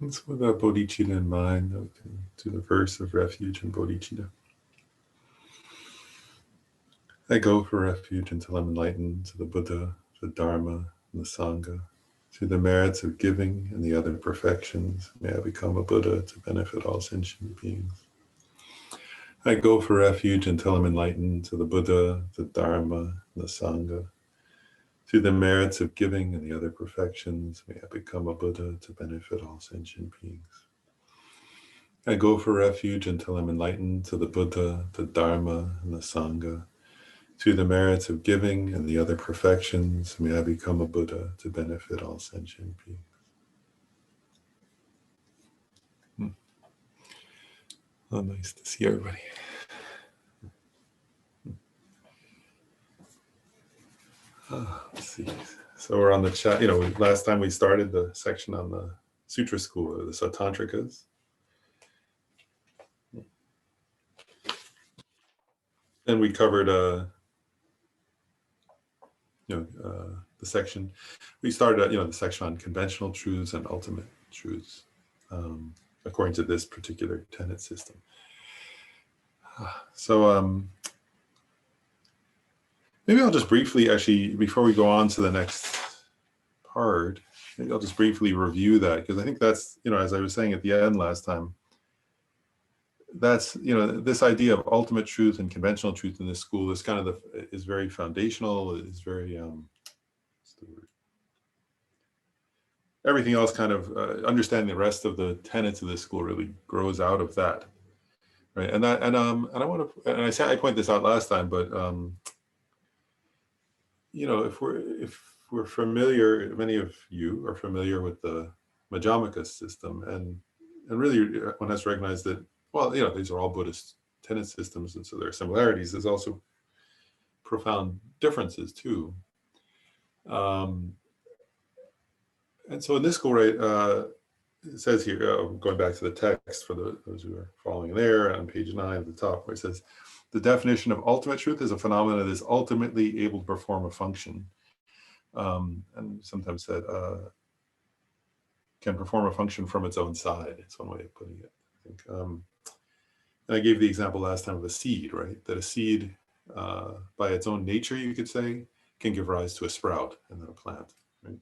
And so with that Bodhichitta in mind, we can do the verse of refuge in Bodhichitta. I go for refuge until I'm enlightened to the Buddha, the Dharma, and the Sangha. Through the merits of giving and the other perfections, may I become a Buddha to benefit all sentient beings. I go for refuge until I'm enlightened to the Buddha, the Dharma, and the Sangha. Through the merits of giving and the other perfections, may I become a Buddha to benefit all sentient beings. I go for refuge until I'm enlightened to the Buddha, the Dharma, and the Sangha. Through the merits of giving and the other perfections, may I become a Buddha to benefit all sentient beings. Oh, nice to see everybody. Let's see. So we're on the chat. Last time we started the section on the Sutra School, or the Sautrantrikas. And we covered, the section. We started, the section on conventional truths and ultimate truths, according to this particular tenet system. So maybe I'll just briefly, actually, before we go on to the next part, maybe I'll just briefly review that, because I think that's, as I was saying at the end last time, that's, this idea of ultimate truth and conventional truth in this school is kind of is very foundational, is very, what's the word? Everything else kind of, understanding the rest of the tenets of this school really grows out of that, right? And I want to, and I point this out last time, but, if we're familiar, many of you are familiar with the Madhyamaka system, and really one has to recognize that, well, these are all Buddhist tenet systems, and so there are similarities. There's also profound differences too. And so in this school, right, it says here, going back to the text for those who are following there, on page 9 at the top, where it says, the definition of ultimate truth is a phenomenon that is ultimately able to perform a function. And sometimes said, can perform a function from its own side. It's one way of putting it, I think. And I gave the example last time of a seed, right? That a seed, by its own nature, you could say, can give rise to a sprout and then a plant, right?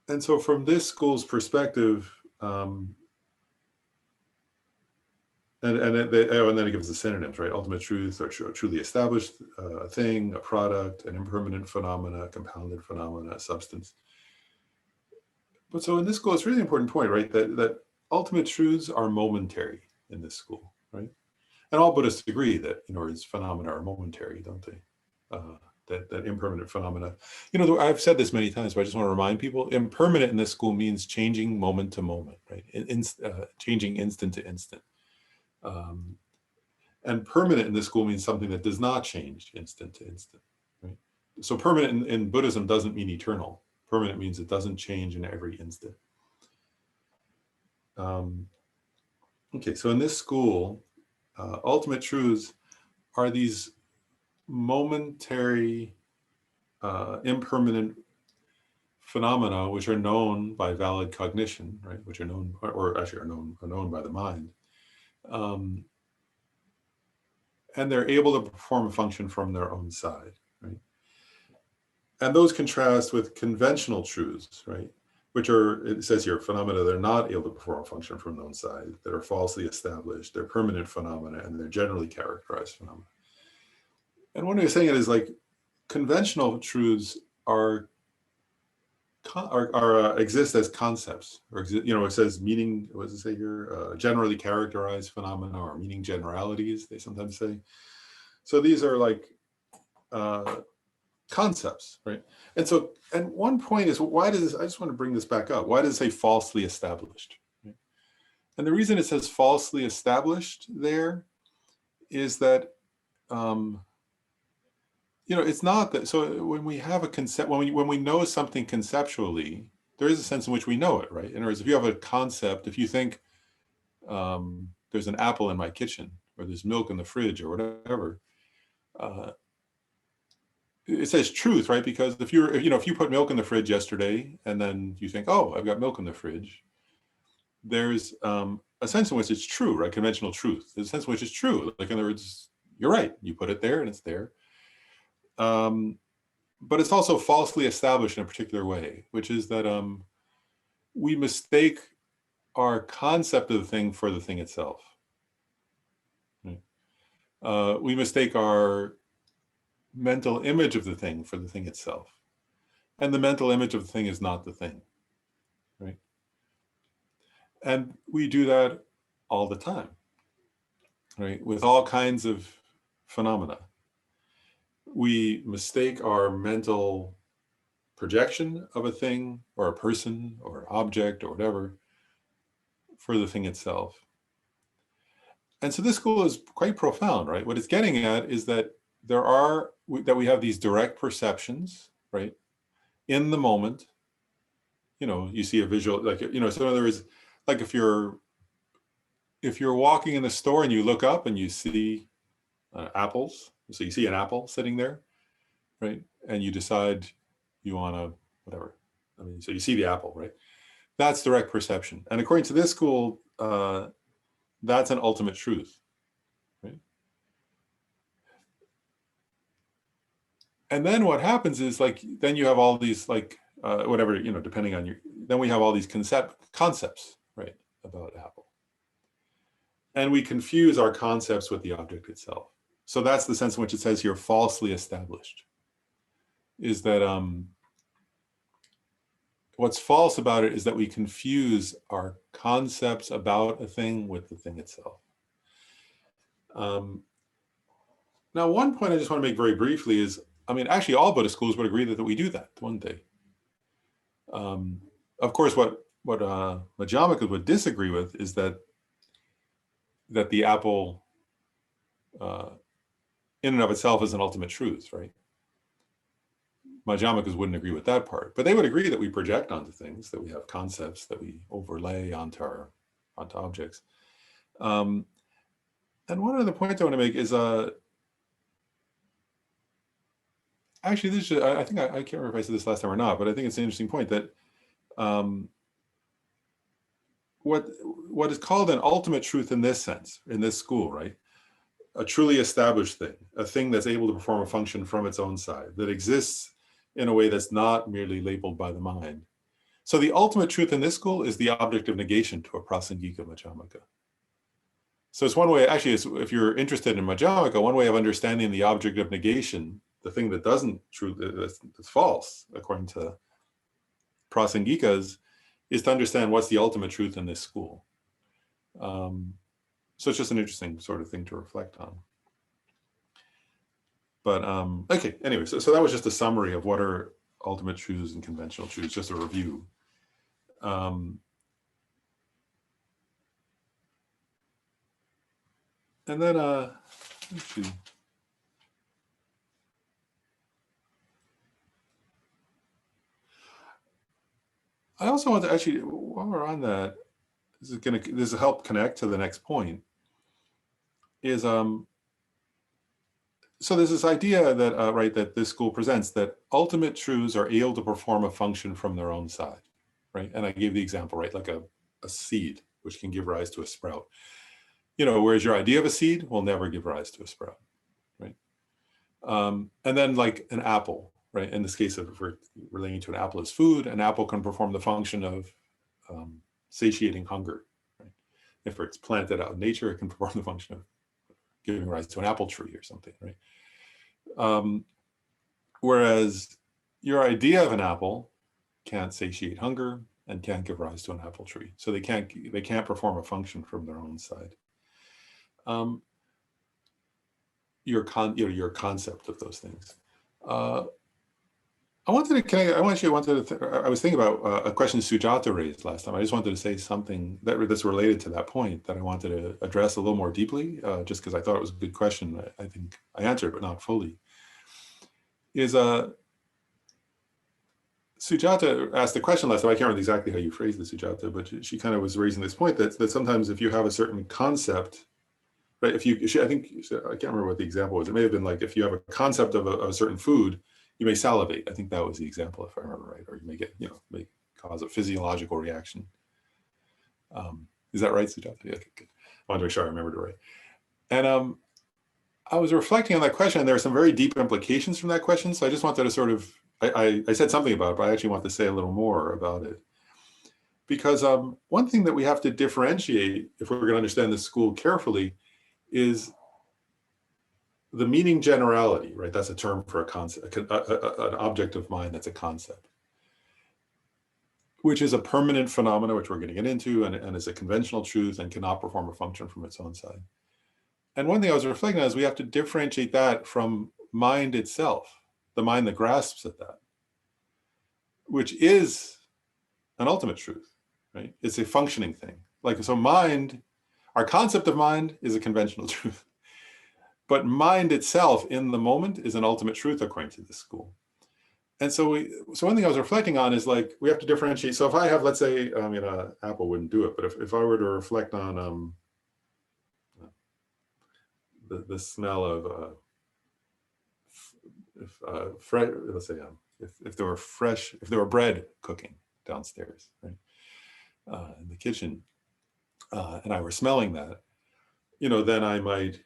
And so from this school's perspective, and then it gives the synonyms, right? Ultimate truth, or truly established thing, a product, an impermanent phenomena, a compounded phenomena, a substance. But so in this school, it's a really important point, right? That ultimate truths are momentary in this school, right? And all Buddhists agree that, its phenomena are momentary, don't they? That impermanent phenomena. I've said this many times, but I just want to remind people, impermanent in this school means changing moment to moment, right? Changing instant to instant. And permanent in this school means something that does not change instant to instant, right? So permanent in Buddhism doesn't mean eternal. Permanent means it doesn't change in every instant. Okay, so in this school, ultimate truths are these momentary, impermanent phenomena which are known by valid cognition, right? Which are known, or actually are known by the mind. And they're able to perform a function from their own side, right? And those contrast with conventional truths, right? Which are, it says here, phenomena that are not able to perform a function from their own side, that are falsely established, they're permanent phenomena, and they're generally characterized phenomena. And one way of saying it is like conventional truths exist as concepts, or it says meaning. What does it say here? Generally characterized phenomena, or meaning generalities, they sometimes say. So these are like concepts, right? And one point is, why does I just want to bring this back up? Why does it say falsely established? Right? And the reason it says falsely established there is that, it's not that. So when we have a concept, when we know something conceptually, there is a sense in which we know it, right? In other words, if you have a concept, if you think there's an apple in my kitchen, or there's milk in the fridge, or whatever, it says truth, right? Because if you put milk in the fridge yesterday, and then you think, oh, I've got milk in the fridge, there's a sense in which it's true, right? Conventional truth. There's a sense in which it's true. Like, in other words, you're right. You put it there and it's there. But it's also falsely established in a particular way, which is that we mistake our concept of the thing for the thing itself. Right? We mistake our mental image of the thing for the thing itself. And the mental image of the thing is not the thing, right? And we do that all the time, right? With all kinds of phenomena. We mistake our mental projection of a thing or a person or object or whatever for the thing itself. And so this school is quite profound, right? What it's getting at is that we have these direct perceptions, right? In the moment, you see a visual, like, so in other words, like if you're walking in the store and you look up and you see apples, so you see an apple sitting there, right? And you decide you want to, whatever. I mean, so you see the apple, right? That's direct perception. And according to this school, that's an ultimate truth, right? And then what happens is, like, then you have all these, like, whatever, depending on then we have all these concepts, right, about apple. And we confuse our concepts with the object itself. So that's the sense in which it says here, falsely established, is that what's false about it is that we confuse our concepts about a thing with the thing itself. Now, one point I just want to make very briefly is, actually all Buddhist schools would agree that we do that one day. Of course, what Madhyamikas would disagree with is that the apple in and of itself is an ultimate truth, right? Madhyamikas wouldn't agree with that part, but they would agree that we project onto things, that we have concepts that we overlay onto objects. And one other point I want to make is, actually, I think I can't remember if I said this last time or not, but I think it's an interesting point that what is called an ultimate truth in this sense, in this school, right? A truly established thing, a thing that's able to perform a function from its own side, that exists in a way that's not merely labeled by the mind. So the ultimate truth in this school is the object of negation to a prasangika Madhyamaka. So it's one way, actually, if you're interested in Madhyamaka, one way of understanding the object of negation, the thing that that's false, according to prasangikas, is to understand what's the ultimate truth in this school. So it's just an interesting sort of thing to reflect on. But okay, anyway, so that was just a summary of what are ultimate truths and conventional truths, just a review. And then, let's see. I also want to actually, while we're on that, this will help connect to the next point, is so there's this idea that, right, that this school presents, that ultimate truths are able to perform a function from their own side, right? And I gave the example, right, like a seed, which can give rise to a sprout. Whereas your idea of a seed will never give rise to a sprout, right? And then, like an apple, right? In this case, if we're relating to an apple as food, an apple can perform the function of satiating hunger, right? If it's planted out in nature, it can perform the function of giving rise to an apple tree or something, right? Whereas your idea of an apple can't satiate hunger and can't give rise to an apple tree. So they can't perform a function from their own side. Your concept of those things. I was thinking about a question Sujata raised last time. I just wanted to say something that's related to that point that I wanted to address a little more deeply, just because I thought it was a good question. I think I answered, but not fully. Sujata asked the question last time. I can't remember exactly how you phrased it, Sujata, but she kind of was raising this point that sometimes if you have a certain concept, right? I can't remember what the example was. It may have been like if you have a concept of a certain food, you may salivate. I think that was the example, if I remember right, or you may get, may cause a physiological reaction. Is that right, Sujata? Yeah, okay, good. I wanted to make sure I remembered it right. And I was reflecting on that question, and there are some very deep implications from that question. So I just wanted to sort of, I said something about it, but I actually want to say a little more about it. Because one thing that we have to differentiate, if we're going to understand this school carefully, is the meaning generality, right? That's a term for a concept, an object of mind that's a concept, which is a permanent phenomena, which we're going to get into, and is a conventional truth and cannot perform a function from its own side. And one thing I was reflecting on is we have to differentiate that from mind itself, the mind that grasps at that, which is an ultimate truth, right? It's a functioning thing. Like, so mind, our concept of mind is a conventional truth, but mind itself in the moment is an ultimate truth according to this school. And so one thing I was reflecting on is like, we have to differentiate. So if I have, let's say, Apple wouldn't do it, but if I were to reflect on the smell of let's say if there were bread cooking downstairs, right, in the kitchen, and I were smelling that, then I might,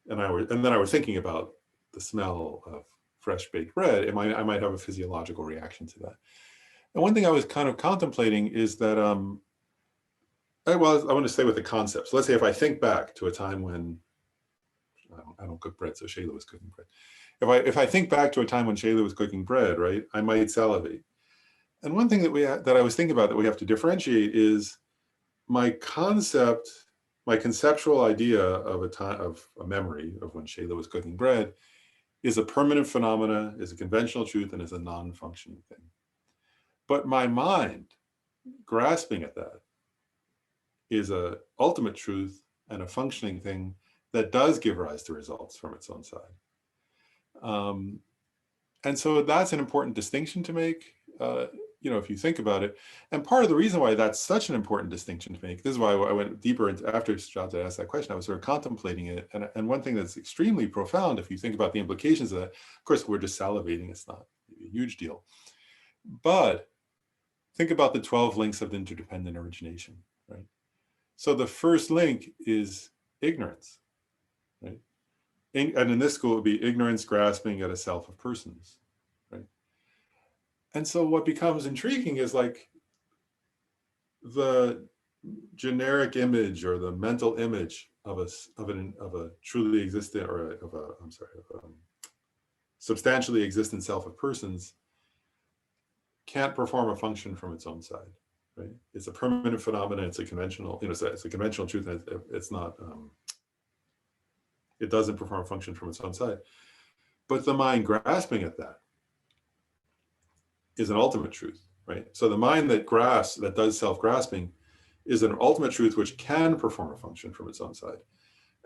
and then I were thinking about the smell of fresh baked bread, I might have a physiological reaction to that. And one thing I was kind of contemplating is that I want to stay with the concept. So let's say if I think back to a time when I don't cook bread, so Shayla was cooking bread. If I think back to a time when Shayla was cooking bread, right, I might salivate. And one thing that I was thinking about that we have to differentiate is my conceptual idea of a memory of when Shayla was cooking bread is a permanent phenomena, is a conventional truth, and is a non-functioning thing. But my mind grasping at that is a ultimate truth and a functioning thing that does give rise to results from its own side. And so that's an important distinction to make, if you think about it. And part of the reason why that's such an important distinction to make, this is why I went deeper into, after Sujata asked that question, I was sort of contemplating it. And one thing that's extremely profound, if you think about the implications of that, of course, we're just salivating, it's not a huge deal. But think about the 12 links of interdependent origination, right? So the first link is ignorance, right? And in this school, it would be ignorance grasping at a self of persons, right? And so what becomes intriguing is like the generic image or the mental image of a truly existent, or of a substantially existent self of persons can't perform a function from its own side, right? It's a permanent phenomenon. It's a conventional, it's a conventional truth, and it's not. It doesn't perform a function from its own side. But the mind grasping at that is an ultimate truth, right? So the mind that grasps, that does self-grasping, is an ultimate truth which can perform a function from its own side.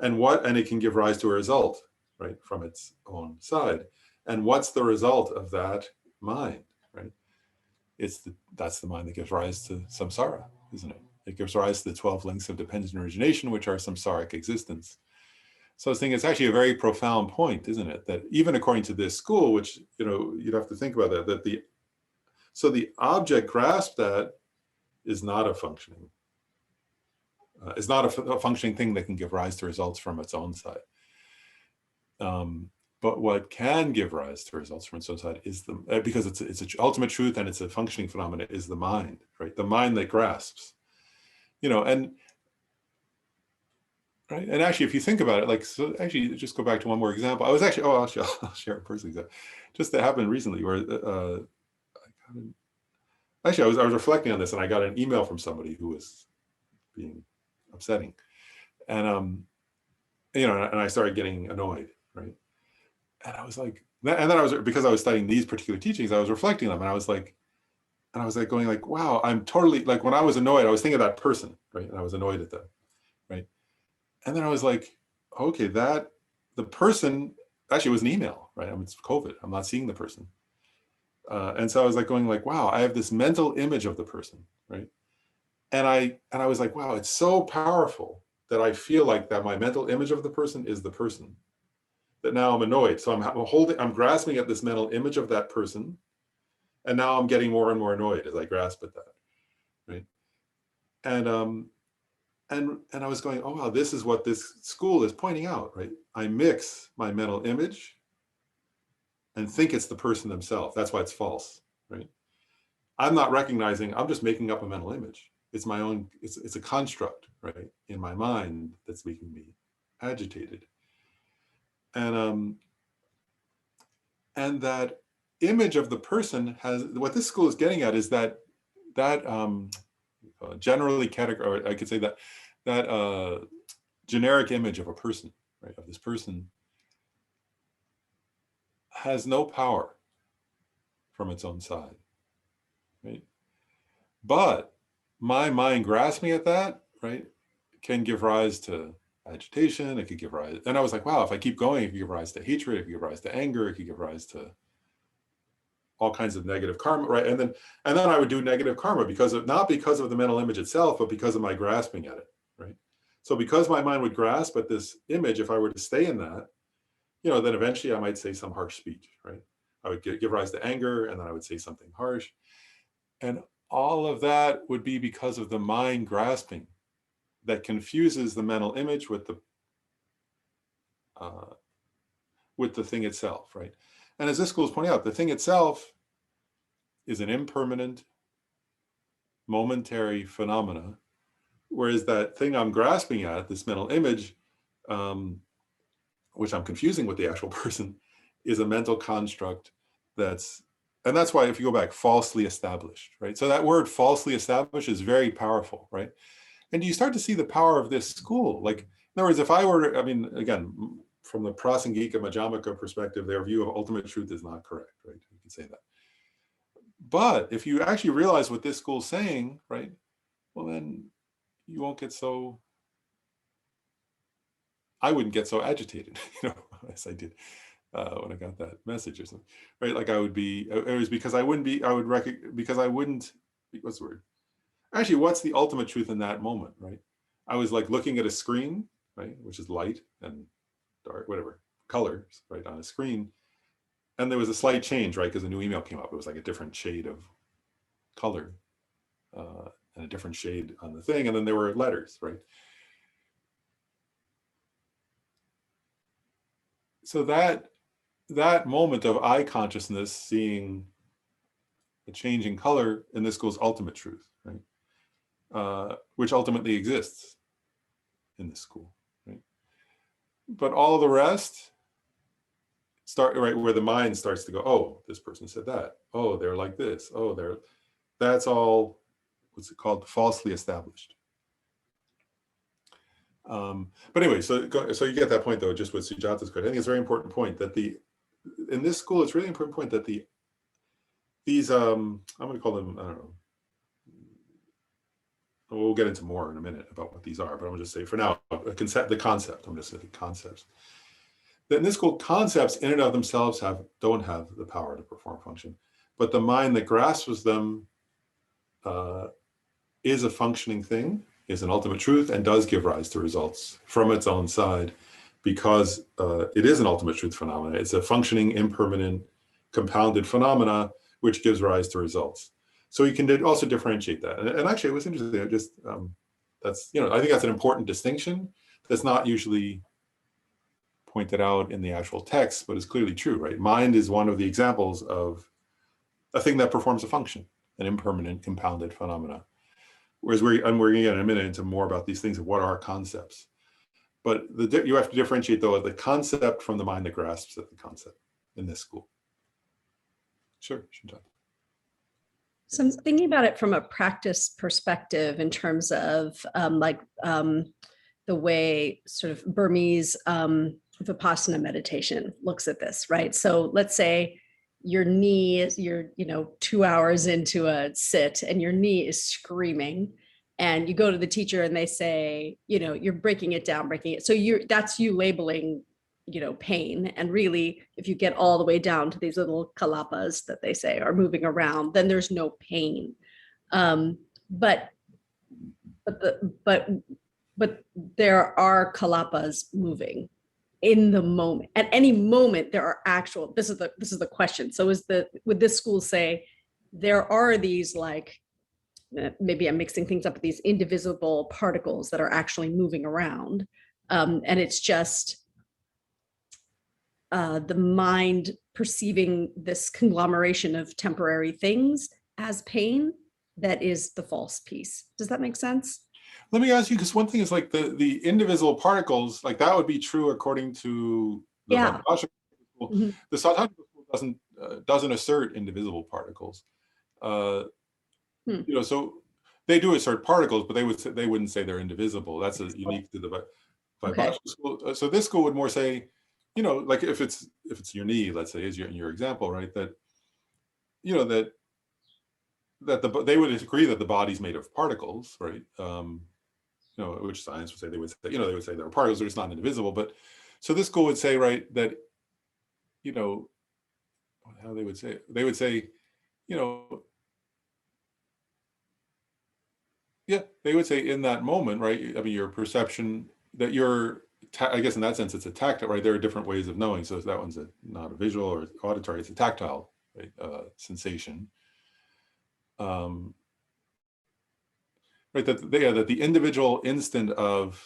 And it can give rise to a result, right, from its own side. And what's the result of that mind, right? That's the mind that gives rise to samsara, isn't it? It gives rise to the 12 links of dependent origination, which are samsaric existence. So I was thinking it's actually a very profound point, isn't it? That even according to this school, which, you'd have to think about that the object grasped at is not a functioning, is not a functioning thing that can give rise to results from its own side. But what can give rise to results from its own side is because it's an ultimate truth and it's a functioning phenomenon, is the mind, right? The mind that grasps, and right. And actually, if you think about it, actually, just go back to one more example. I'll share a personal example. Just that happened recently where I was reflecting on this, and I got an email from somebody who was being upsetting, and and I started getting annoyed, right? And I was like, and then because I was studying these particular teachings, I was reflecting on them, and I was like going like, wow, I'm totally, like, when I was annoyed, I was thinking of that person, right? And I was annoyed at them, right? And then I was like, okay, the person, actually it was an email, right? It's COVID, I'm not seeing the person. And so I was like going like, wow, I have this mental image of the person, right? And I was like, wow, it's so powerful that I feel like that my mental image of the person is the person, that now I'm annoyed. So I'm grasping at this mental image of that person. And now I'm getting more and more annoyed as I grasp at that, right? And I was going, oh wow, this is what this school is pointing out, right? I mix my mental image and think it's the person themselves. That's why it's false, right? I'm not recognizing, I'm just making up a mental image. It's my own, it's a construct, right, in my mind that's making me agitated. And that image of the person has, what this school is getting at is that generally category, or I could say that generic image of a person, right, of this person has no power from its own side, right? But my mind grasping at that, right, can give rise to agitation. It could give rise, and I was like, wow, if I keep going, it could give rise to hatred, it could give rise to anger, it could give rise to all kinds of negative karma, right? And then I would do negative karma because of, not because of the mental image itself, but because of my grasping at it, right? So because my mind would grasp at this image, if I were to stay in that, then eventually I might say some harsh speech, right? I would give rise to anger, and then I would say something harsh. And all of that would be because of the mind grasping that confuses the mental image with the thing itself, right? And as this school is pointing out, the thing itself is an impermanent, momentary phenomena, whereas that thing I'm grasping at, this mental image, which I'm confusing with the actual person, is a mental construct and that's why if you go back, falsely established, right? So that word falsely established is very powerful, right? And you start to see the power of this school. Like, in other words, if I were, again, from the Prasangika Majjhimaka perspective, their view of ultimate truth is not correct, right? You can say that. But if you actually realize what this school's saying, right, well, then you won't get so, I wouldn't get so agitated, as I did when I got that message or something, right? Like I would be, it was because I wouldn't be, because I wouldn't, what's the word? Actually, what's the ultimate truth in that moment, right? I was like looking at a screen, right, which is light and dark, whatever, colors, right, on a screen. And there was a slight change, right, because a new email came up. It was like a different shade of color and a different shade on the thing. And then there were letters, right? So that moment of eye consciousness, seeing a change in color, in this school's ultimate truth, right? Which ultimately exists in this school, right? But all the rest start, right, where the mind starts to go, oh, this person said that. Oh, they're like this. Oh, that's all, what's it called? Falsely established. But anyway, so you get that point though, just with Sujata's code. I think it's a very important point that in this school, it's really important point that these, I'm going to call them, I don't know, we'll get into more in a minute about what these are, but I'm going to just say for now, the concept, I'm going to say the concepts. That in this school, concepts in and of themselves don't have the power to perform function, but the mind that grasps them is a functioning thing, is an ultimate truth, and does give rise to results from its own side, because it is an ultimate truth phenomena. It's a functioning, impermanent, compounded phenomena, which gives rise to results. So you can also differentiate that. And actually, it was interesting. I just that's, I think that's an important distinction that's not usually pointed out in the actual text, but is clearly true, right? Mind is one of the examples of a thing that performs a function, an impermanent, compounded phenomena. Whereas we're going to get in a minute into more about these things of what are concepts. But you have to differentiate, though, the concept from the mind that grasps at the concept in this school. Sure, Shintan. So I'm thinking about it from a practice perspective in terms of the way sort of Burmese Vipassana meditation looks at this, right? So let's say your knee is, you're 2 hours into a sit and your knee is screaming, and you go to the teacher and they say, you're breaking it down. So that's you labeling, pain. And really, if you get all the way down to these little kalapas that they say are moving around, then there's no pain. But there are kalapas moving in the moment. At any moment, there are actual. This is the question. So would this school say there are these like maybe I'm mixing things up, with these indivisible particles that are actually moving around. And it's just the mind perceiving this conglomeration of temporary things as pain that is the false piece. Does that make sense? Let me ask you, because one thing is like the indivisible particles, like that would be true according to the Bodhichitta school. Mm-hmm. The Sautrantika school doesn't assert indivisible particles. You know, so they do assert particles, but they wouldn't say they're indivisible. That's unique to the Bodhichitta school. So this school would more say, you know, like if it's your knee, let's say, is your example, right? That, you know, that they would agree that the body's made of particles, right? You know, which science would say they would say there are particles, they're just not indivisible. But so this school would say, right, that, you know, how they would say, you know, yeah, they would say in that moment, right? I mean, your perception that I guess in that sense, it's a tactile, right? There are different ways of knowing. So that one's not a visual or auditory, it's a tactile, right? Sensation. Right, that the individual instant of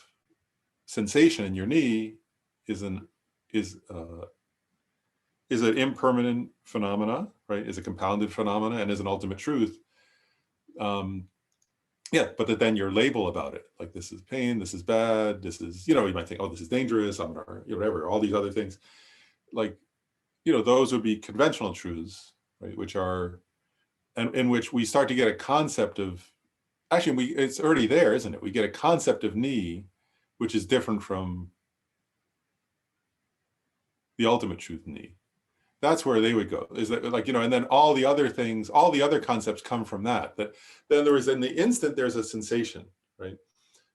sensation in your knee is an impermanent phenomena, right? Is a compounded phenomena and is an ultimate truth. Yeah, but that then your label about it, like this is pain, this is bad, this is, you know, you might think, oh, this is dangerous, I'm gonna, you know, whatever, all these other things, like, you know, those would be conventional truths, right? Which are, and in which we start to get a concept of, actually, it's already there, isn't it? We get a concept of knee, which is different from the ultimate truth knee. That's where they would go, is that, like, you know, and then all the other things, all the other concepts come from that. That then there is, in the instant, there's a sensation, right?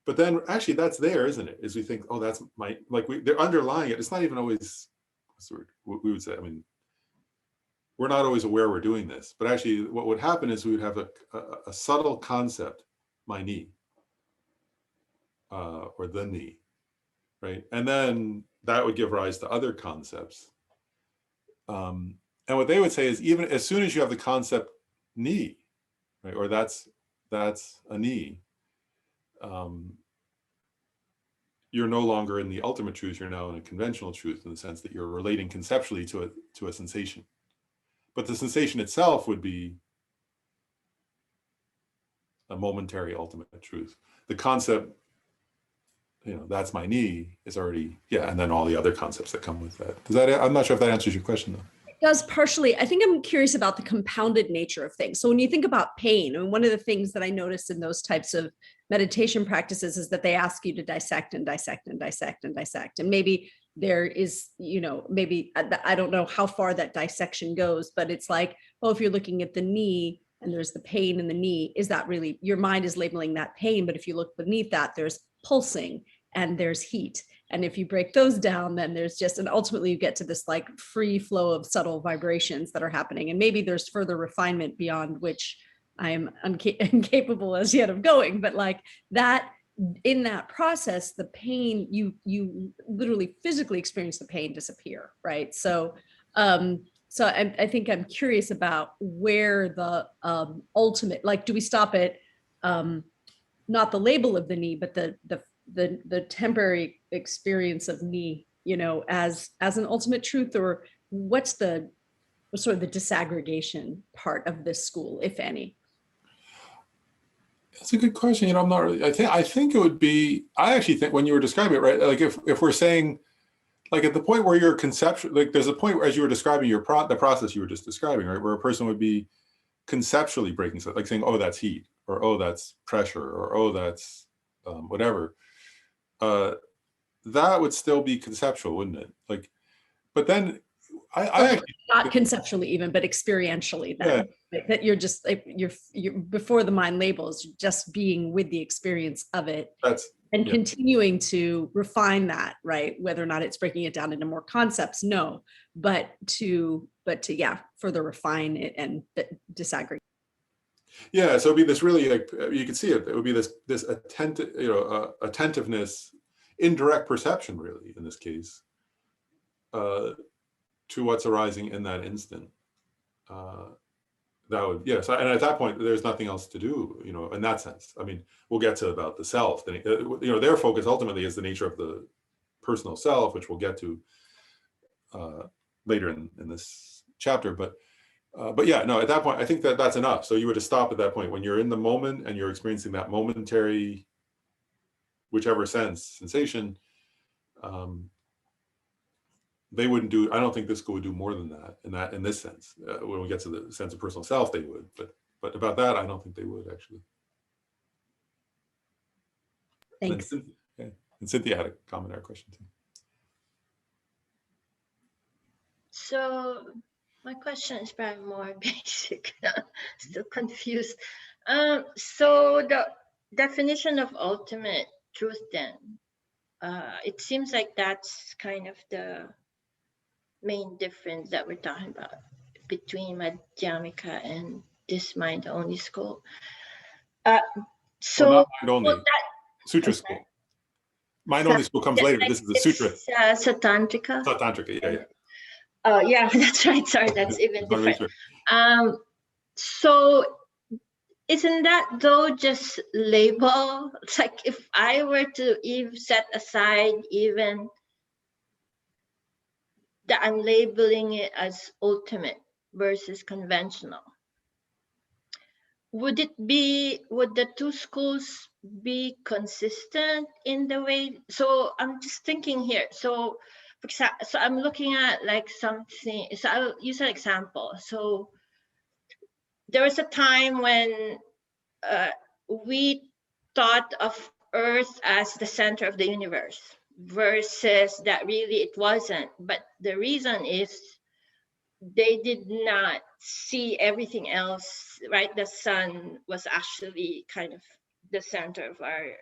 But then actually that's there, isn't it? Is we think, oh, that's my, like, they're underlying it. It's not even always, what's the word? We would say, I mean, we're not always aware we're doing this, but actually what would happen is we would have a subtle concept, my knee, or the knee, right? And then that would give rise to other concepts. And what they would say is, even as soon as you have the concept knee, right, or that's a knee, you're no longer in the ultimate truth, you're now in a conventional truth, in the sense that you're relating conceptually to a sensation. But the sensation itself would be a momentary ultimate truth. The concept, you know, that's my knee, is already, yeah, and then all the other concepts that come with that. Does that, I'm not sure if that answers your question though. It does partially. I think I'm curious about the compounded nature of things. So when you think about pain, and one of the things that I notice in those types of meditation practices is that they ask you to dissect and dissect and dissect and dissect. And maybe there is, you know, maybe, I don't know how far that dissection goes, but it's like, oh, if you're looking at the knee and there's the pain in the knee, is that really, your mind is labeling that pain, but if you look beneath that, there's pulsing and there's heat. And if you break those down, then there's just, and ultimately you get to this like free flow of subtle vibrations that are happening. And maybe there's further refinement beyond which I am incapable as yet of going, but like that, in that process, the pain, you literally physically experience the pain disappear, right? So I think I'm curious about where the ultimate, like, do we stop at not the label of the knee, but the temporary experience of knee, you know, as an ultimate truth, or what's the sort of the disaggregation part of this school, if any? That's a good question. You know, I'm not really, I think it would be, I actually think when you were describing it, right, like if we're saying, like at the point where you're conceptual, like there's a point where, as you were describing the process you were just describing, right, where a person would be conceptually breaking stuff, like saying, oh, that's heat, or oh, that's pressure, or oh, that's whatever. That would still be conceptual, wouldn't it? Like, but then I actually, not conceptually even, but experientially, that that you're just, you're before the mind labels, just being with the experience of it, and continuing to refine that, right? Whether or not it's breaking it down into more concepts, no, but to further refine it and disaggregate. Yeah, so it'd be this really, like, you can see it. It would be this attentive, you know, attentiveness, indirect perception, really, in this case, to what's arising in that instant. That would, yes. And at that point, there's nothing else to do, you know, in that sense. I mean, we'll get to about the self. You know, their focus ultimately is the nature of the personal self, which we'll get to later in this chapter. But yeah, no, at that point, I think that that's enough. So you were to stop at that point when you're in the moment and you're experiencing that momentary, whichever sensation. They wouldn't do. I don't think this school would do more than that. In this sense, when we get to the sense of personal self, they would. But about that, I don't think they would actually. Thanks. And Cynthia had a comment or a question too. So my question is probably more basic. Still confused. So the definition of ultimate truth, then, it seems like that's kind of the main difference that we're talking about between Madhyamika and this mind-only school. So well, not mind-only. well, Sutra school. Mind-only school comes later. This is the sutra. Satantrika. Satantrika, yeah. Oh, yeah, that's right. Sorry, that's even different. So isn't that though just label? It's like if I were to even set aside even that I'm labeling it as ultimate versus conventional, would the two schools be consistent in the way? So I'm just thinking here. So I'm looking at like something, so I'll use an example. So there was a time when we thought of Earth as the center of the universe versus that really it wasn't. But the reason is they did not see everything else, right? The sun was actually kind of the center of our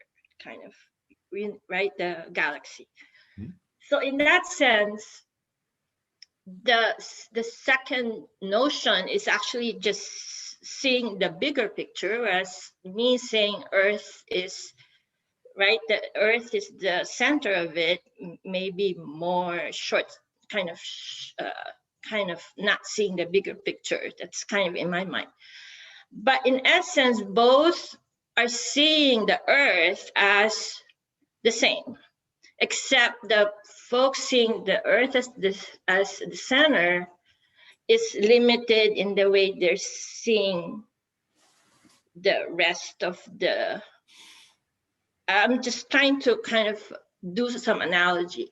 kind of, right, the galaxy. Mm-hmm. So in that sense, the second notion is actually just seeing the bigger picture, whereas me saying Earth is, right, the Earth is the center of it, maybe more short, kind of not seeing the bigger picture. That's kind of in my mind. But in essence, both are seeing the Earth as the same, except the folks seeing the Earth as the center is limited in the way they're seeing the rest of the. I'm just trying to kind of do some analogy.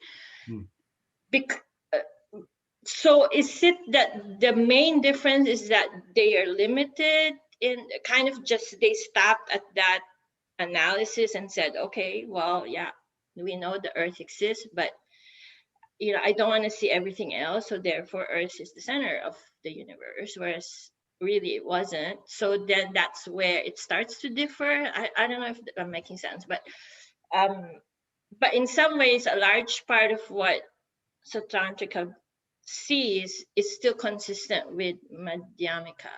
So is it that the main difference is that they are limited in kind of just they stopped at that analysis and said, okay, well, yeah, we know the Earth exists, but you know, I don't want to see everything else. So therefore Earth is the center of the universe, whereas really it wasn't. So then that's where it starts to differ. I don't know if I'm making sense, but in some ways, a large part of what Satantrika sees is still consistent with Madhyamika.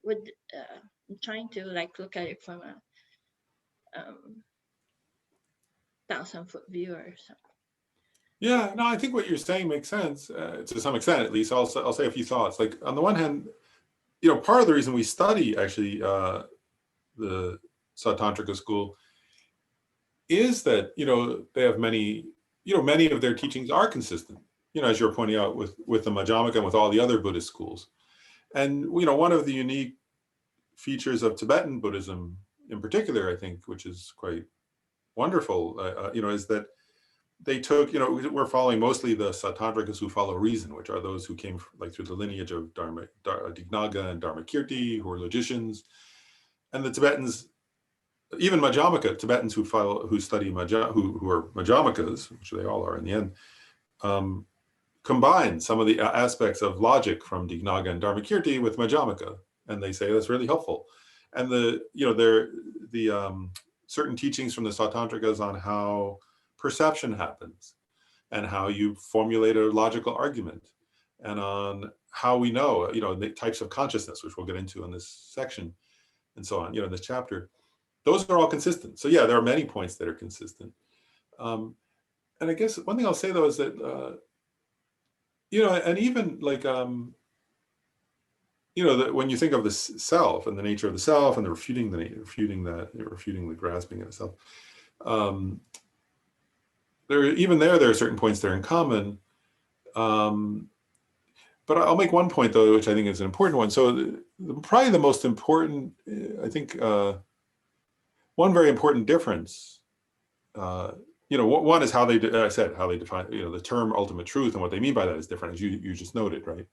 I'm trying to like look at it from a 1,000-foot view or something. Yeah, no, I think what you're saying makes sense to some extent, at least. I'll say a few thoughts. Like on the one hand, you know, part of the reason we study actually the Satantrika school is that, you know, they have many of their teachings are consistent, you know, as you're pointing out with the Madhyamika and with all the other Buddhist schools. And, you know, one of the unique features of Tibetan Buddhism in particular, I think, which is quite wonderful, you know, is that they took, you know, we're following mostly the Satantrikas who follow reason, which are those who came like through the lineage of Dignaga and Dharmakirti, who are logicians. And the Tibetans, even Madhyamika, Tibetans who study who are Madhyamikas, which they all are in the end, combine some of the aspects of logic from Dignaga and Dharmakirti with Madhyamika, and they say that's really helpful. And the certain teachings from the Satantrikas on how perception happens and how you formulate a logical argument, and on how we know, you know, the types of consciousness, which we'll get into in this section, and so on, you know, in this chapter. Those are all consistent. So yeah, there are many points that are consistent. And I guess one thing I'll say though is that, you know, and even like, you know, that when you think of the self and the nature of the self and the refuting the grasping of the self, there are certain points there in common. But I'll make one point though, which I think is an important one. So probably the most important, I think, one very important difference, you know, one is how they define, you know, the term ultimate truth, and what they mean by that is different, as you just noted, right?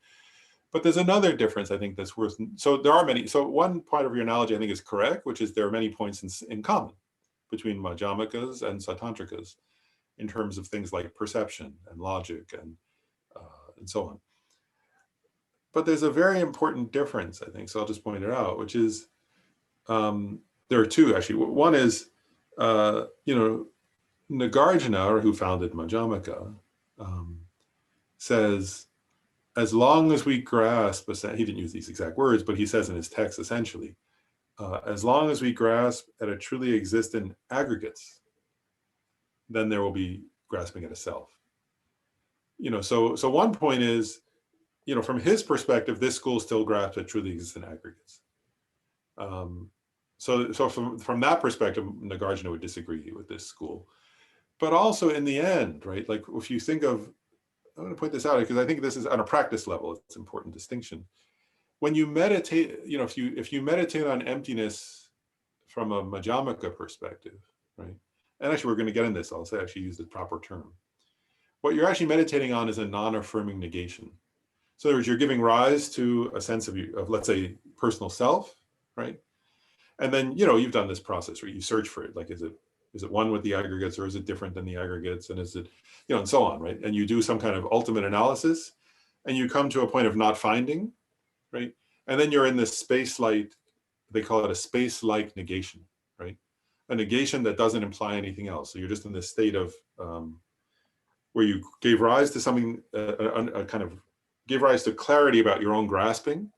But there's another difference I think that's worth, so there are many, so one part of your analogy I think is correct, which is there are many points in common between Madhyamikas and Sautrantikas in terms of things like perception and logic and so on. But there's a very important difference, I think, so I'll just point it out, which is, there are two actually. One is, you know, Nagarjuna, who founded Madhyamaka, says, as long as we grasp, he didn't use these exact words, but he says in his text essentially, as long as we grasp at a truly existent aggregates, then there will be grasping at a self. You know, so one point is, you know, from his perspective, this school still grasps at truly existent aggregates. So from that perspective, Nagarjuna would disagree with this school. But also in the end, right, like if you think of, I'm going to point this out because I think this is on a practice level, it's an important distinction. When you meditate, you know, if you meditate on emptiness from a Madhyamaka perspective, right, and actually we're going to get into this, I'll say actually use the proper term. What you're actually meditating on is a non-affirming negation. So in other words, you're giving rise to a sense of let's say, personal self, right? And then, you know, you've done this process where you search for it. Like, is it one with the aggregates, or is it different than the aggregates? And is it, you know, and so on, right? And you do some kind of ultimate analysis and you come to a point of not finding, right? And then you're in this space-like, they call it a space-like negation, right? A negation that doesn't imply anything else. So you're just in this state of, where you gave rise to something, a kind of gave rise to clarity about your own grasping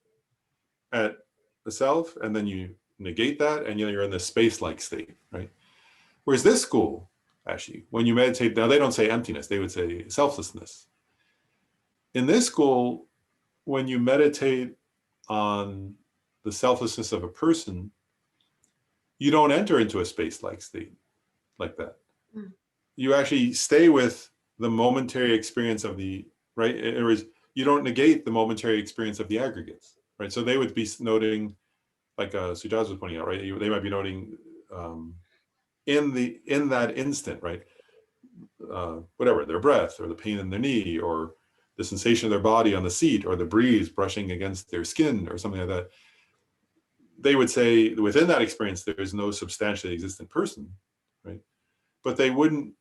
at the self, and then you negate that, and you're in this space-like state, right? Whereas this school, actually, when you meditate, now they don't say emptiness, they would say selflessness. In this school, when you meditate on the selflessness of a person, you don't enter into a space-like state like that. Mm. You actually stay with the momentary experience of the, right? In other words, you don't negate the momentary experience of the aggregates, right? So they would be noting, like Sujaz was pointing out, right? They might be noting in that instant, right? Whatever, their breath, or the pain in their knee, or the sensation of their body on the seat, or the breeze brushing against their skin, or something like that. They would say within that experience, there is no substantially existent person, right? But they would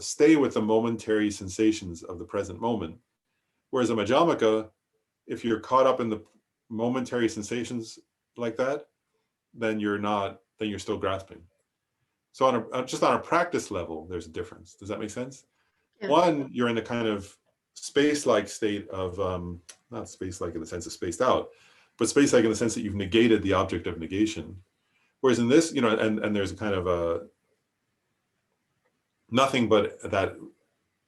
stay with the momentary sensations of the present moment. Whereas a Madhyamaka, if you're caught up in the momentary sensations like that, then you're still grasping. So just on a practice level, there's a difference. Does that make sense? Yeah. One, you're in a kind of space-like state of, not space-like in the sense of spaced out, but space-like in the sense that you've negated the object of negation. Whereas in this, you know, and there's a kind of a nothing but that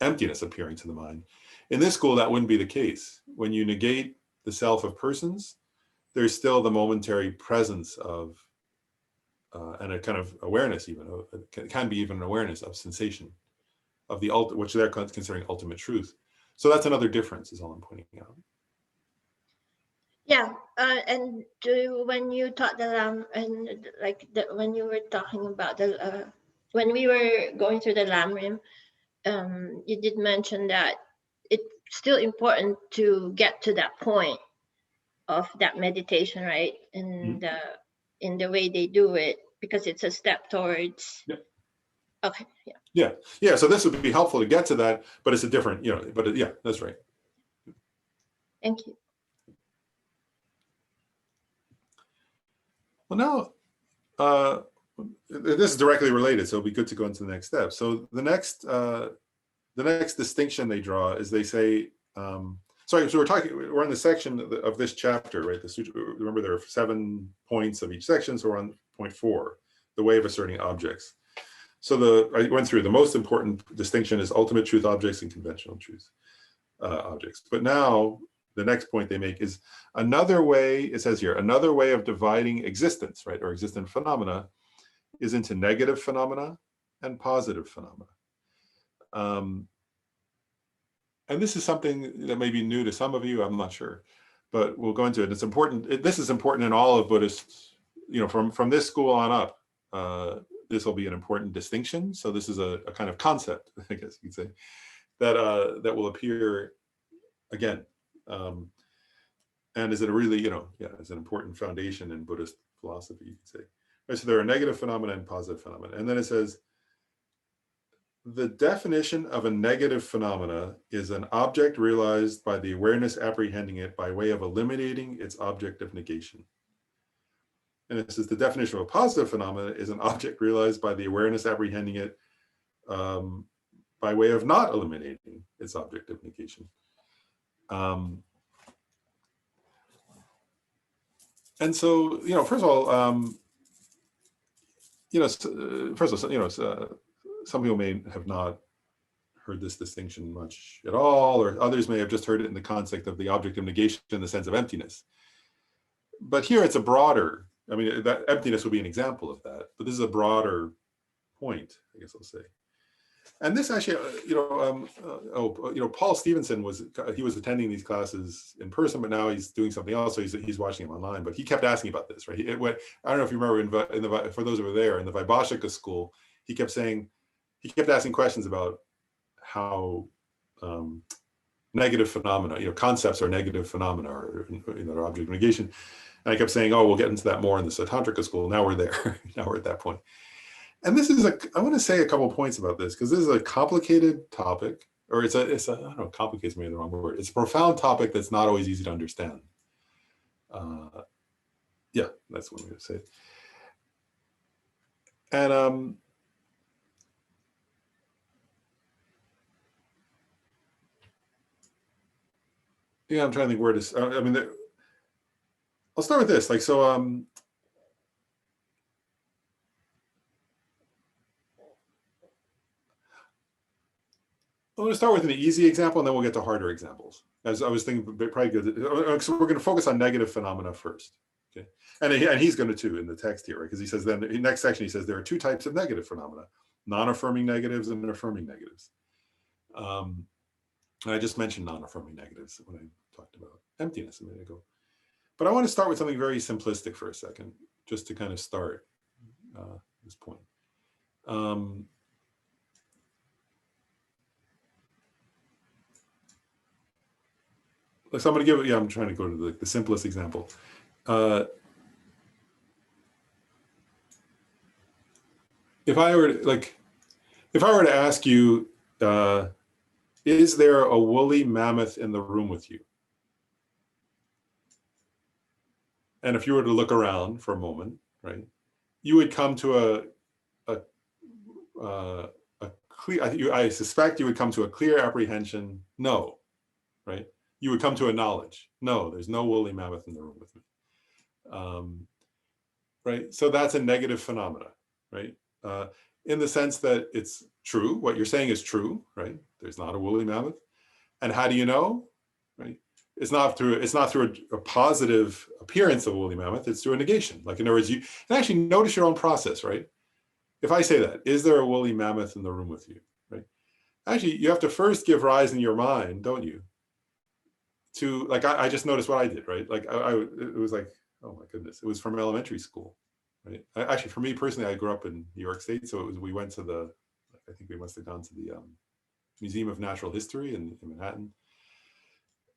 emptiness appearing to the mind. In this school, that wouldn't be the case. When you negate the self of persons, there's still the momentary presence of, and a kind of awareness even, it can be even an awareness of sensation, of the which they're considering ultimate truth. So that's another difference, is all I'm pointing out. Yeah, and when you taught the and like when you were talking about the when we were going through the Lamrim, you did mention that it's still important to get to that point of that meditation, right? And in the way they do it, because it's a step towards. Yep. Okay. Yeah. Yeah. So this would be helpful to get to that, but it's a different, you know. But yeah, that's right. Thank you. Well, now, this is directly related, so it'll be good to go into the next step. So the next distinction they draw is they say, sorry, so we're in the section of this chapter, right? Remember, there are 7 points of each section, so we're on point 4, the way of asserting objects. So I went through the most important distinction is ultimate truth objects and conventional truth objects. But now the next point they make is another way, it says here, another way of dividing existence, right, or existent phenomena is into negative phenomena and positive phenomena. And this is something that may be new to some of you, I'm not sure, but we'll go into it. It's important. This is important in all of Buddhist, from this school on up. This will be an important distinction. So this is a kind of concept, I guess you could say, that will appear again. And is it a really, is an important foundation in Buddhist philosophy, you could say. Right, so there are negative phenomena and positive phenomena. And then it says, the definition of a negative phenomena is an object realized by the awareness apprehending it by way of eliminating its object of negation. And it says the definition of a positive phenomena is an object realized by the awareness apprehending it by way of not eliminating its object of negation. And so, first of all, some people may have not heard this distinction much at all, or others may have just heard it in the context of the object of negation in the sense of emptiness. But here it's a broader, that emptiness would be an example of that, but this is a broader point, I guess I'll say. And this actually, Paul Stevenson was attending these classes in person, but now he's doing something else, so he's watching them online. But he kept asking about this, right? I don't know if you remember, for those who were there, in the Bodhichitta school, he kept asking questions about how negative phenomena, concepts are negative phenomena, or object of negation. And I kept saying, oh, we'll get into that more in the Tantrika school. Now we're there. Now we're at that point. And this is I want to say a couple of points about this, because this is a complicated topic, or it's I don't know, complicated is maybe the wrong word. It's a profound topic that's not always easy to understand. Yeah, that's what I'm going to say. And yeah, I'm trying to think where to. I'll start with this. I'm going to start with an easy example, and then we'll get to harder examples. As I was thinking, probably good. So we're going to focus on negative phenomena first. Okay, and he's going to too in the text here, right? Because he says then in the next section he says there are two types of negative phenomena: non-affirming negatives and affirming negatives. And I just mentioned non-affirming negatives when I talked about emptiness a minute ago. But I want to start with something very simplistic for a second, just to kind of start this point. So I'm going to give, I'm trying to go to the simplest example. If I were to ask you, is there a woolly mammoth in the room with you? And if you were to look around for a moment, right, you would come to a clear, I suspect you would come to a clear apprehension, no, right? You would come to a knowledge, no, there's no woolly mammoth in the room with me. Right, so that's a negative phenomena, right? In the sense that it's true, what you're saying is true, right? There's not a woolly mammoth. And how do you know, right? It's not through a positive appearance of a woolly mammoth, it's through a negation. Like, in other words, you can actually notice your own process, right? If I say that, is there a woolly mammoth in the room with you, right? Actually, you have to first give rise in your mind, don't you? To, like, I just noticed what I did, right? Like, it was like, oh my goodness, it was from elementary school, right? Actually, for me personally, I grew up in New York State, so we went to I think we must have gone to the Museum of Natural History in Manhattan.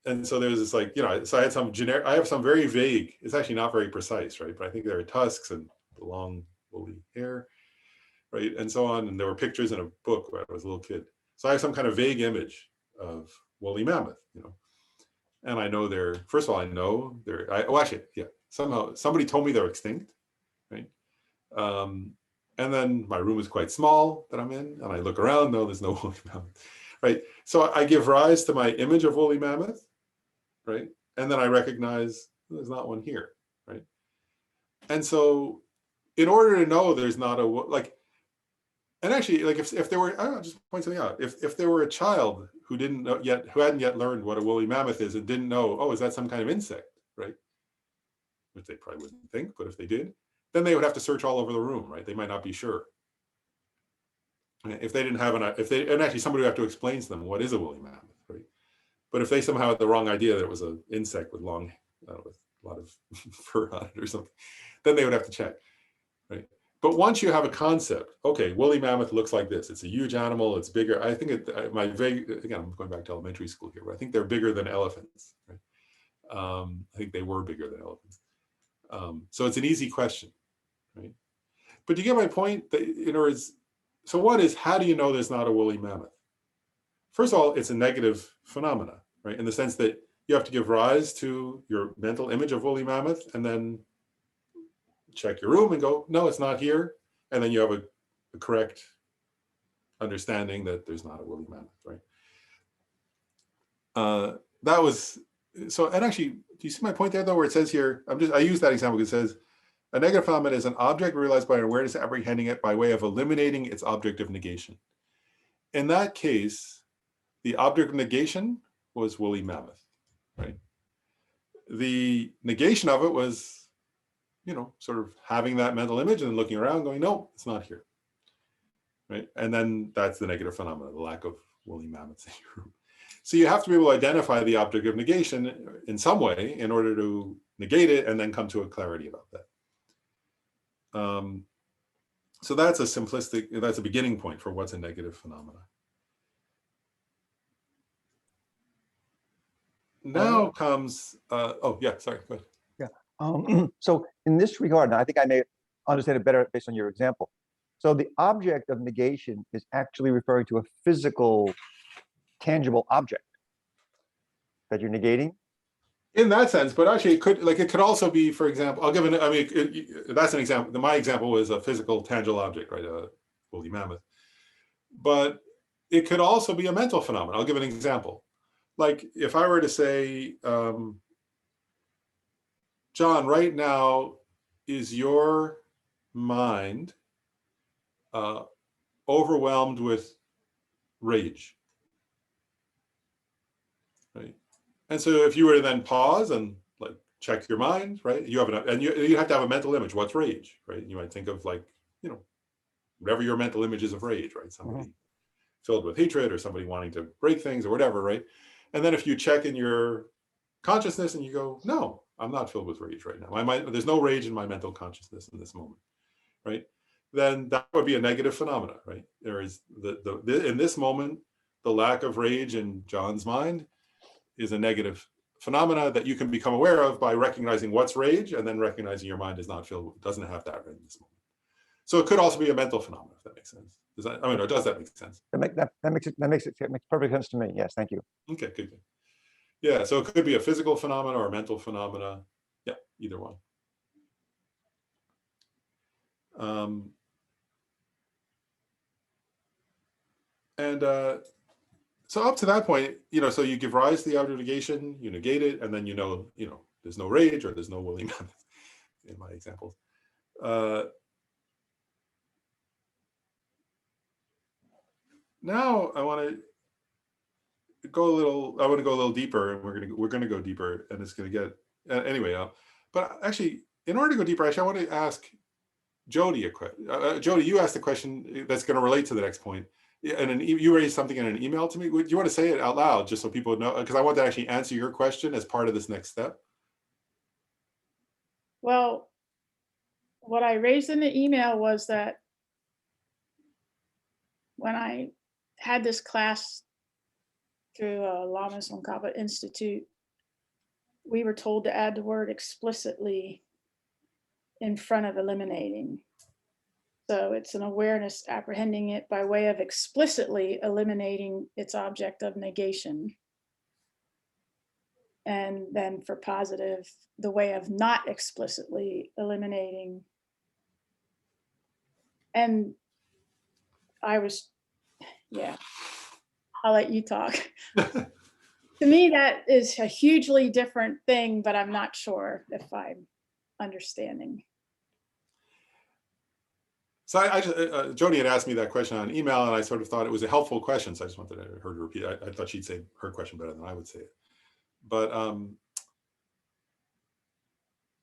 And so there's this, like, so I had some generic, I have some very vague, it's actually not very precise, right? But I think there are tusks and the long woolly hair, right? And so on. And there were pictures in a book when I was a little kid. So I have some kind of vague image of woolly mammoth, And I know first of all, I know somehow somebody told me they're extinct, right? And then my room is quite small that I'm in, and I look around, no, there's no woolly mammoth, right? So I give rise to my image of woolly mammoth, right? And then I recognize there's not one here, right? And so in order to know there's not and actually, like, if there were, I don't know, just point something out. If there were a child who hadn't yet learned what a woolly mammoth is and didn't know, oh, is that some kind of insect, right? Which they probably wouldn't think, but if they did, then they would have to search all over the room, right? They might not be sure. If they didn't have and actually somebody would have to explain to them what is a woolly mammoth, right? But if they somehow had the wrong idea that it was an insect with long, with a lot of fur on it or something, then they would have to check, right? But once you have a concept, okay, woolly mammoth looks like this. It's a huge animal. It's bigger. I think again, I'm going back to elementary school here, but I think they're bigger than elephants, right? I think they were bigger than elephants. So it's an easy question, right? But you get my point? That, in other words, so how do you know there's not a woolly mammoth? First of all, it's a negative phenomena, right? In the sense that you have to give rise to your mental image of woolly mammoth and then check your room and go, no, it's not here. And then you have a correct understanding that there's not a woolly mammoth, right? That was, so, and actually, do you see my point there though, where it says here, I use that example because it says, a negative phenomenon is an object realized by an awareness apprehending it by way of eliminating its object of negation. In that case, the object of negation was woolly mammoth, right? The negation of it was, sort of having that mental image and looking around going, no, it's not here, right? And then that's the negative phenomenon, the lack of woolly mammoths in your room. So you have to be able to identify the object of negation in some way in order to negate it and then come to a clarity about that. So that's a beginning point for what's a negative phenomena. Now comes, oh yeah, sorry, go ahead. Yeah. So in this regard, and I think I may understand it better based on your example. So the object of negation is actually referring to a physical, tangible object that you're negating. In that sense, but actually it could also be, for example, that's an example. My example was a physical, tangible object, right? A woolly mammoth. But it could also be a mental phenomenon. I'll give an example. Like if I were to say, John, right now, is your mind overwhelmed with rage? Right? And so if you were to then pause and like check your mind, right? You have to have a mental image. What's rage, right? You might think of whatever your mental image is of rage, right? Somebody filled with hatred or somebody wanting to break things or whatever, right? And then if you check in your consciousness and you go, no, I'm not filled with rage right now. There's no rage in my mental consciousness in this moment, right? Then that would be a negative phenomena, right? There is in this moment, the lack of rage in John's mind is a negative phenomena that you can become aware of by recognizing what's rage and then recognizing your mind is not filled, doesn't have that right in this moment. So it could also be a mental phenomenon, if that makes sense. Does that make sense? That makes perfect sense to me. Yes, thank you. Okay, good. Yeah, so it could be a physical phenomena or a mental phenomena. Yeah, either one. So up to that point, so you give rise to the object of negation, you negate it, and then there's no rage or there's no woolly mammoth in my examples. Now I want to go a little deeper, and we're gonna go deeper, and it's gonna get anyway. But actually, in order to go deeper, I want to ask Jody a question. Jody, you asked a question that's going to relate to the next point, and you raised something in an email to me. Do you want to say it out loud just so people know? Because I want to actually answer your question as part of this next step. Well, what I raised in the email was that when I had this class through Lama Tsongkhapa Institute, we were told to add the word explicitly in front of eliminating. So it's an awareness apprehending it by way of explicitly eliminating its object of negation. And then for positive, the way of not explicitly eliminating. And I'll let you talk. To me, that is a hugely different thing, but I'm not sure if I'm understanding. So I just, Jody had asked me that question on email, and I sort of thought it was a helpful question. So I just wanted her to repeat it. I thought she'd say her question better than I would say it. But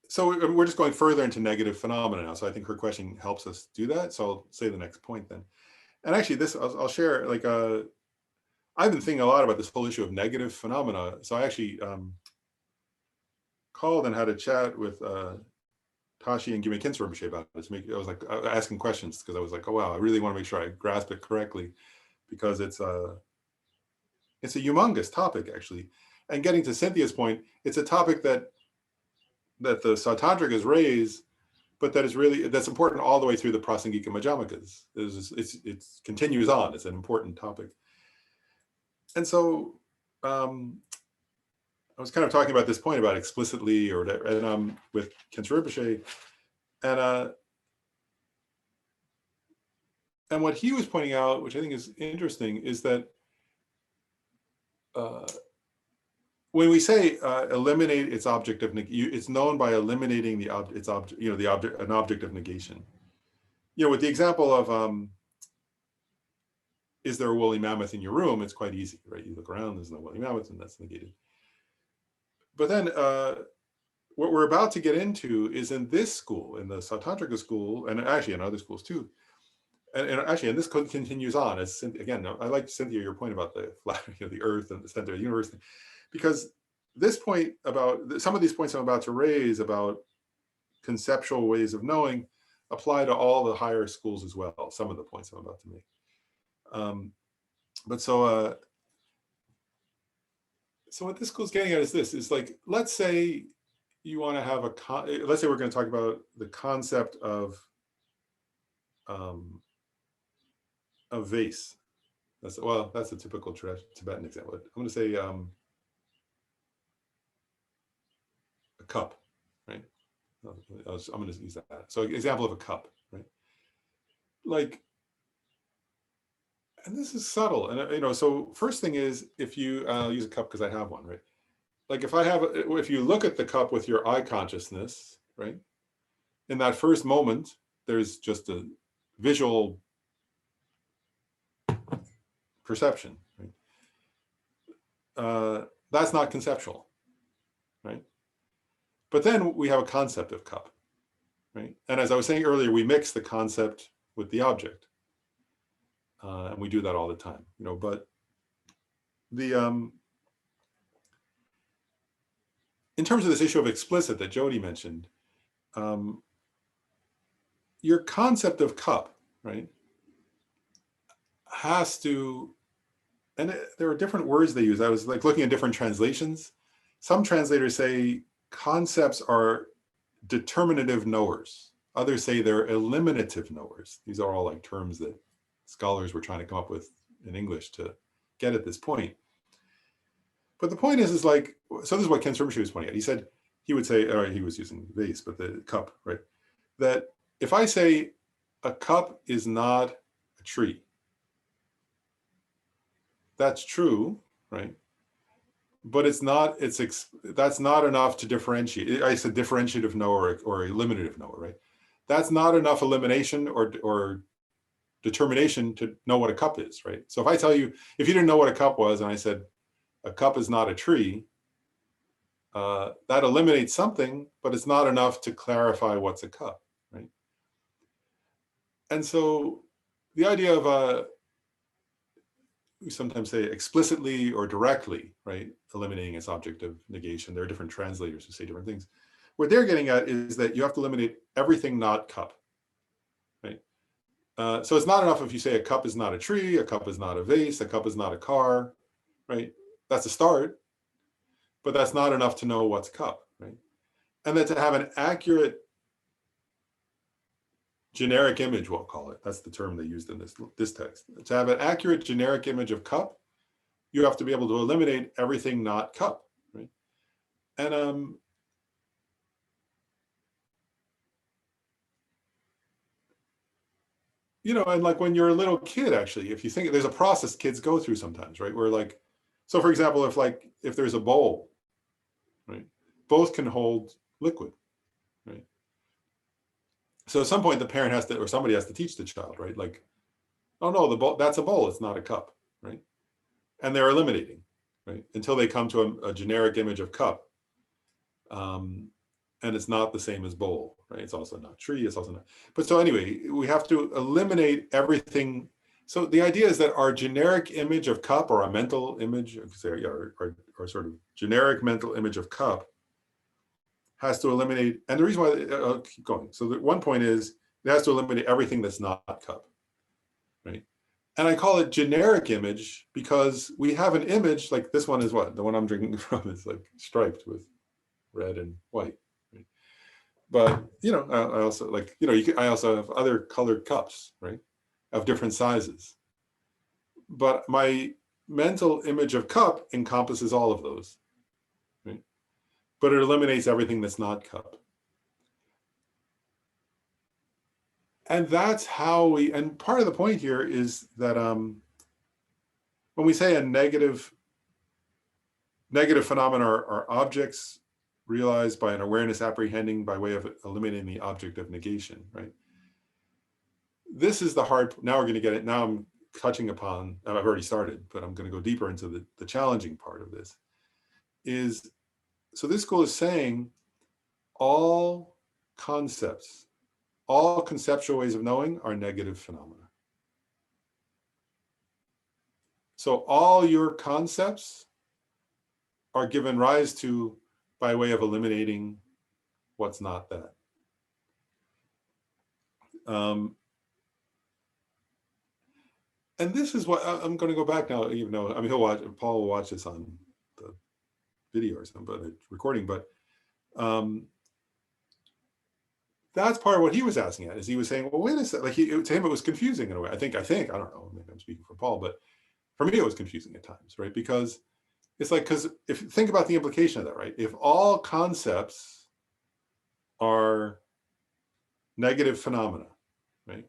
so we're just going further into negative phenomena now. So I think her question helps us do that. So I'll say the next point then. And actually this, I'll share, like, I've been thinking a lot about this whole issue of negative phenomena. So I actually called and had a chat with Tashi and Gyime Khyentse Rinpoche about it. I was like asking questions because I was like, oh wow, I really want to make sure I grasp it correctly, because it's a humongous topic actually. And getting to Cynthia's point, it's a topic that the Sautrantikas raise, but that's important all the way through the Prasangika Madhyamikas. It continues on. It's an important topic. And so I was kind of talking about this point about explicitly or whatever, and with Khyentse Rinpoche, and what he was pointing out, which I think is interesting, is that when we say eliminate its object of negation, it's known by eliminating an object of negation. With the example of is there a woolly mammoth in your room? It's quite easy, right? You look around, there's no woolly mammoth, and that's negated. But then what we're about to get into is in this school, in the Sautantrika school, and actually in other schools too. And actually, and this continues on. As again, I like, Cynthia, your point about the flat, the earth and the center of the universe, because this point about some of these points I'm about to raise about conceptual ways of knowing apply to all the higher schools as well. Some of the points I'm about to make. So what this school's getting at is this, is like, let's say you want to have let's say we're going to talk about the concept of a vase. That's a typical Tibetan example. I'm going to say a cup, right? I'm going to use that. So example of a cup, right? Like, and this is subtle, and so first thing is, if you use a cup because I have one, right? Like if you look at the cup with your eye consciousness, right? In that first moment, there's just a visual perception, right? That's not conceptual, right? But then we have a concept of cup, right? And as I was saying earlier, we mix the concept with the object. And we do that all the time, but the in terms of this issue of explicit that Jody mentioned, your concept of cup, right, has to, and there are different words they use. I was like looking at different translations. Some translators say concepts are determinative knowers. Others say they're eliminative knowers. These are all like terms that scholars were trying to come up with in English to get at this point. But the point is like, so this is what Khyentse Rinpoche was pointing out. He said, he would say, or he was using vase, but the cup, right? That if I say a cup is not a tree, that's true, right? But that's not enough to differentiate. I said differentiative knower or eliminative knower, right? That's not enough elimination or determination to know what a cup is, right? So if I tell you, if you didn't know what a cup was, and I said, a cup is not a tree, that eliminates something, but it's not enough to clarify what's a cup, right? And so the idea of, we sometimes say explicitly or directly, right? Eliminating its object of negation. There are different translators who say different things. What they're getting at is that you have to eliminate everything not cup, right? So it's not enough if you say a cup is not a tree, a cup is not a vase, a cup is not a car, right? That's a start, but that's not enough to know what's cup, right? And then to have an accurate generic image, we'll call it, that's the term they used in this text. To have an accurate generic image of cup, you have to be able to eliminate everything not cup, right? And and like when you're a little kid, actually, if you think there's a process kids go through sometimes, right? Where like, so for example, if there's a bowl, right? Both can hold liquid, right? So at some point the parent has to, or somebody has to teach the child, right? Like, oh no, the bowl, that's a bowl, it's not a cup, right? And they're eliminating, right? Until they come to a generic image of cup. And it's not the same as bowl, right? It's also not tree, it's also not, but so anyway, we have to eliminate everything. So the idea is that our generic image of cup, or our mental image, or sort of generic mental image of cup, has to eliminate, and the reason why, I'll keep going. So the one point is, it has to eliminate everything that's not cup, right? And I call it generic image because we have an image, like this one is what? The one I'm drinking from is like striped with red and white. Right? But, you know, I also like, you know, I also have other colored cups, right? Of different sizes. But my mental image of cup encompasses all of those, right? But it eliminates everything that's not cup. And that's how we, and part of the point here is that when we say a negative phenomena are objects realized by an awareness apprehending by way of eliminating the object of negation, right? This is the hard, now we're going to get it, now I'm touching upon, I've already started, but I'm going to go deeper into the challenging part of this, is, so this school is saying all concepts, all conceptual ways of knowing are negative phenomena. So all your concepts are given rise to by way of eliminating what's not that. And this is what I'm going to go back now, even though, I mean, Paul will watch this on the video or something, but the recording, but that's part of what he was asking at, is he was saying, well, wait a second, like to him, it was confusing in a way. I think, I don't know, maybe I'm speaking for Paul, but for me, it was confusing at times, right? Because it's like, because if you think about the implication of that, right? If all concepts are negative phenomena, right?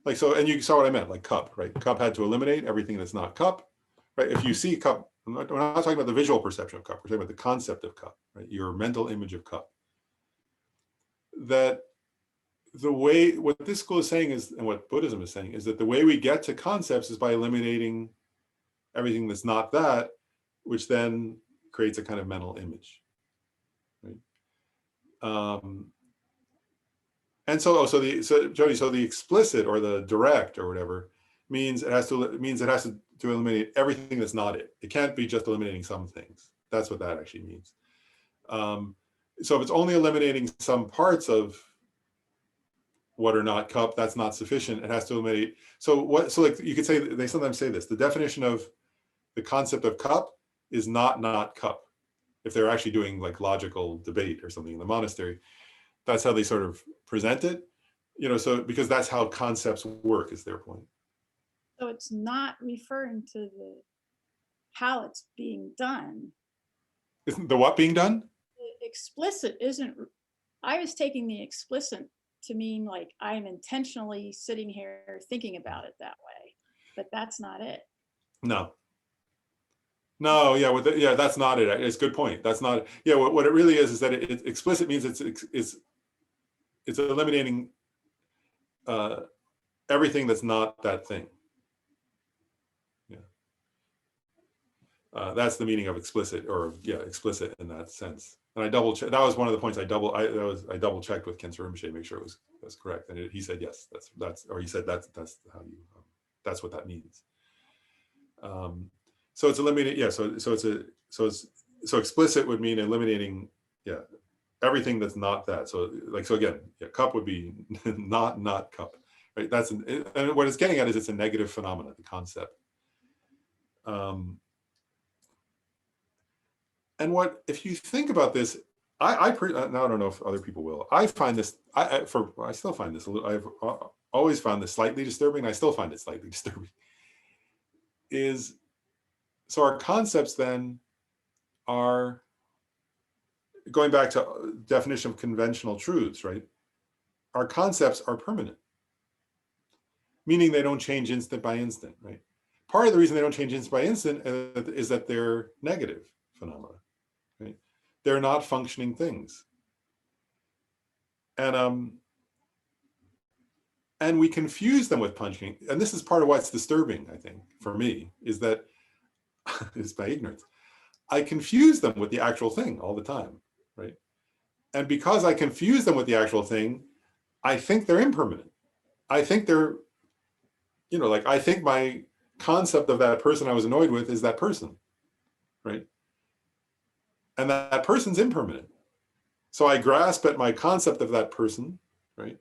Like, so, and you saw what I meant, like cup, right? Cup had to eliminate everything that's not cup, right? If you see cup, we're not talking about the visual perception of cup, we're talking about the concept of cup, right? Your mental image of cup. That the way, what this school is saying is, and what Buddhism is saying, is that the way we get to concepts is by eliminating everything that's not that, which then creates a kind of mental image, right? And so the explicit or the direct or whatever means it has to eliminate everything that's not it. It can't be just eliminating some things. That's what that actually means. So if it's only eliminating some parts of what are not cup, that's not sufficient. It has to eliminate. So like you could say, they sometimes say this, the definition of the concept of cup is not cup. If they're actually doing like logical debate or something in the monastery, that's how they sort of present it, you know, so because that's how concepts work, is their point. So it's not referring to how it's being done. Isn't the what being done? The explicit isn't, I was taking the explicit to mean like I'm intentionally sitting here thinking about it that way, but that's not it. No, yeah, that's not it. It's a good point. That's not, yeah, what it really is that it explicit means it's eliminating everything that's not that thing. Yeah, that's the meaning of explicit, or yeah, explicit in that sense. And I double checked. That was one of the points I double checked with Kensei Rinpoche to make sure it was correct, and he said yes, that's, or he said that's how you that's what that means. So it's eliminating, yeah. So explicit would mean eliminating, yeah, everything that's not that. So again, yeah, cup would be not cup, right? And what it's getting at is it's a negative phenomenon, the concept. And what, if you think about this, now I don't know if other people will. I find this, I still find this, I've always found this slightly disturbing. I still find it slightly disturbing. So our concepts then are, going back to definition of conventional truths, right? Our concepts are permanent, meaning they don't change instant by instant, right? Part of the reason they don't change instant by instant is that they're negative phenomena, right? They're not functioning things. And And we confuse them with punching. And this is part of why it's disturbing, I think, for me, is that it's my ignorance. I confuse them with the actual thing all the time, right? And because I confuse them with the actual thing, I think they're impermanent. I think they're, you know, like, I think my concept of that person I was annoyed with is that person, right? And that person's impermanent. So I grasp at my concept of that person, right?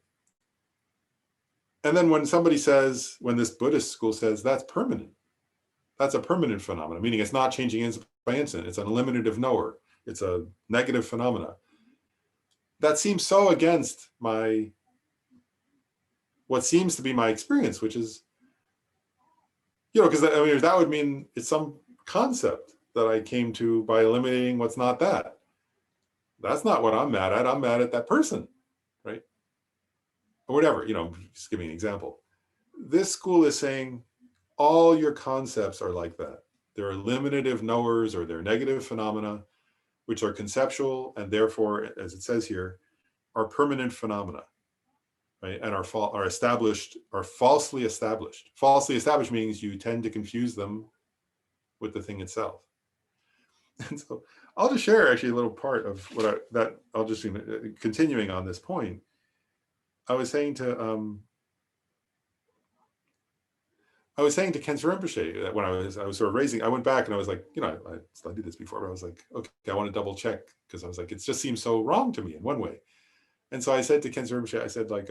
And then when somebody says, when this Buddhist school says that's permanent, that's a permanent phenomenon, meaning it's not changing instant by instant. It's an eliminative knower. It's a negative phenomena. That seems so against my, what seems to be my experience, which is, you know, because I mean, that would mean it's some concept that I came to by eliminating what's not that. That's not what I'm mad at. I'm mad at that person, right? Or whatever, you know, just giving an example. This school is saying all your concepts are like that. They're eliminative knowers, or they're negative phenomena, which are conceptual and therefore, as it says here, are permanent phenomena, right? And are established, are falsely established. Falsely established means you tend to confuse them with the thing itself. And so I'll just share actually a little part of what I'll just, continuing on this point. I was saying to Khenpo Rinpoche that when I was sort of raising, I went back and I was like, you know, I studied this before, but I was like, okay, I want to double check, because I was like, it just seems so wrong to me in one way. And so I said to Khenpo Rinpoche, I said, like,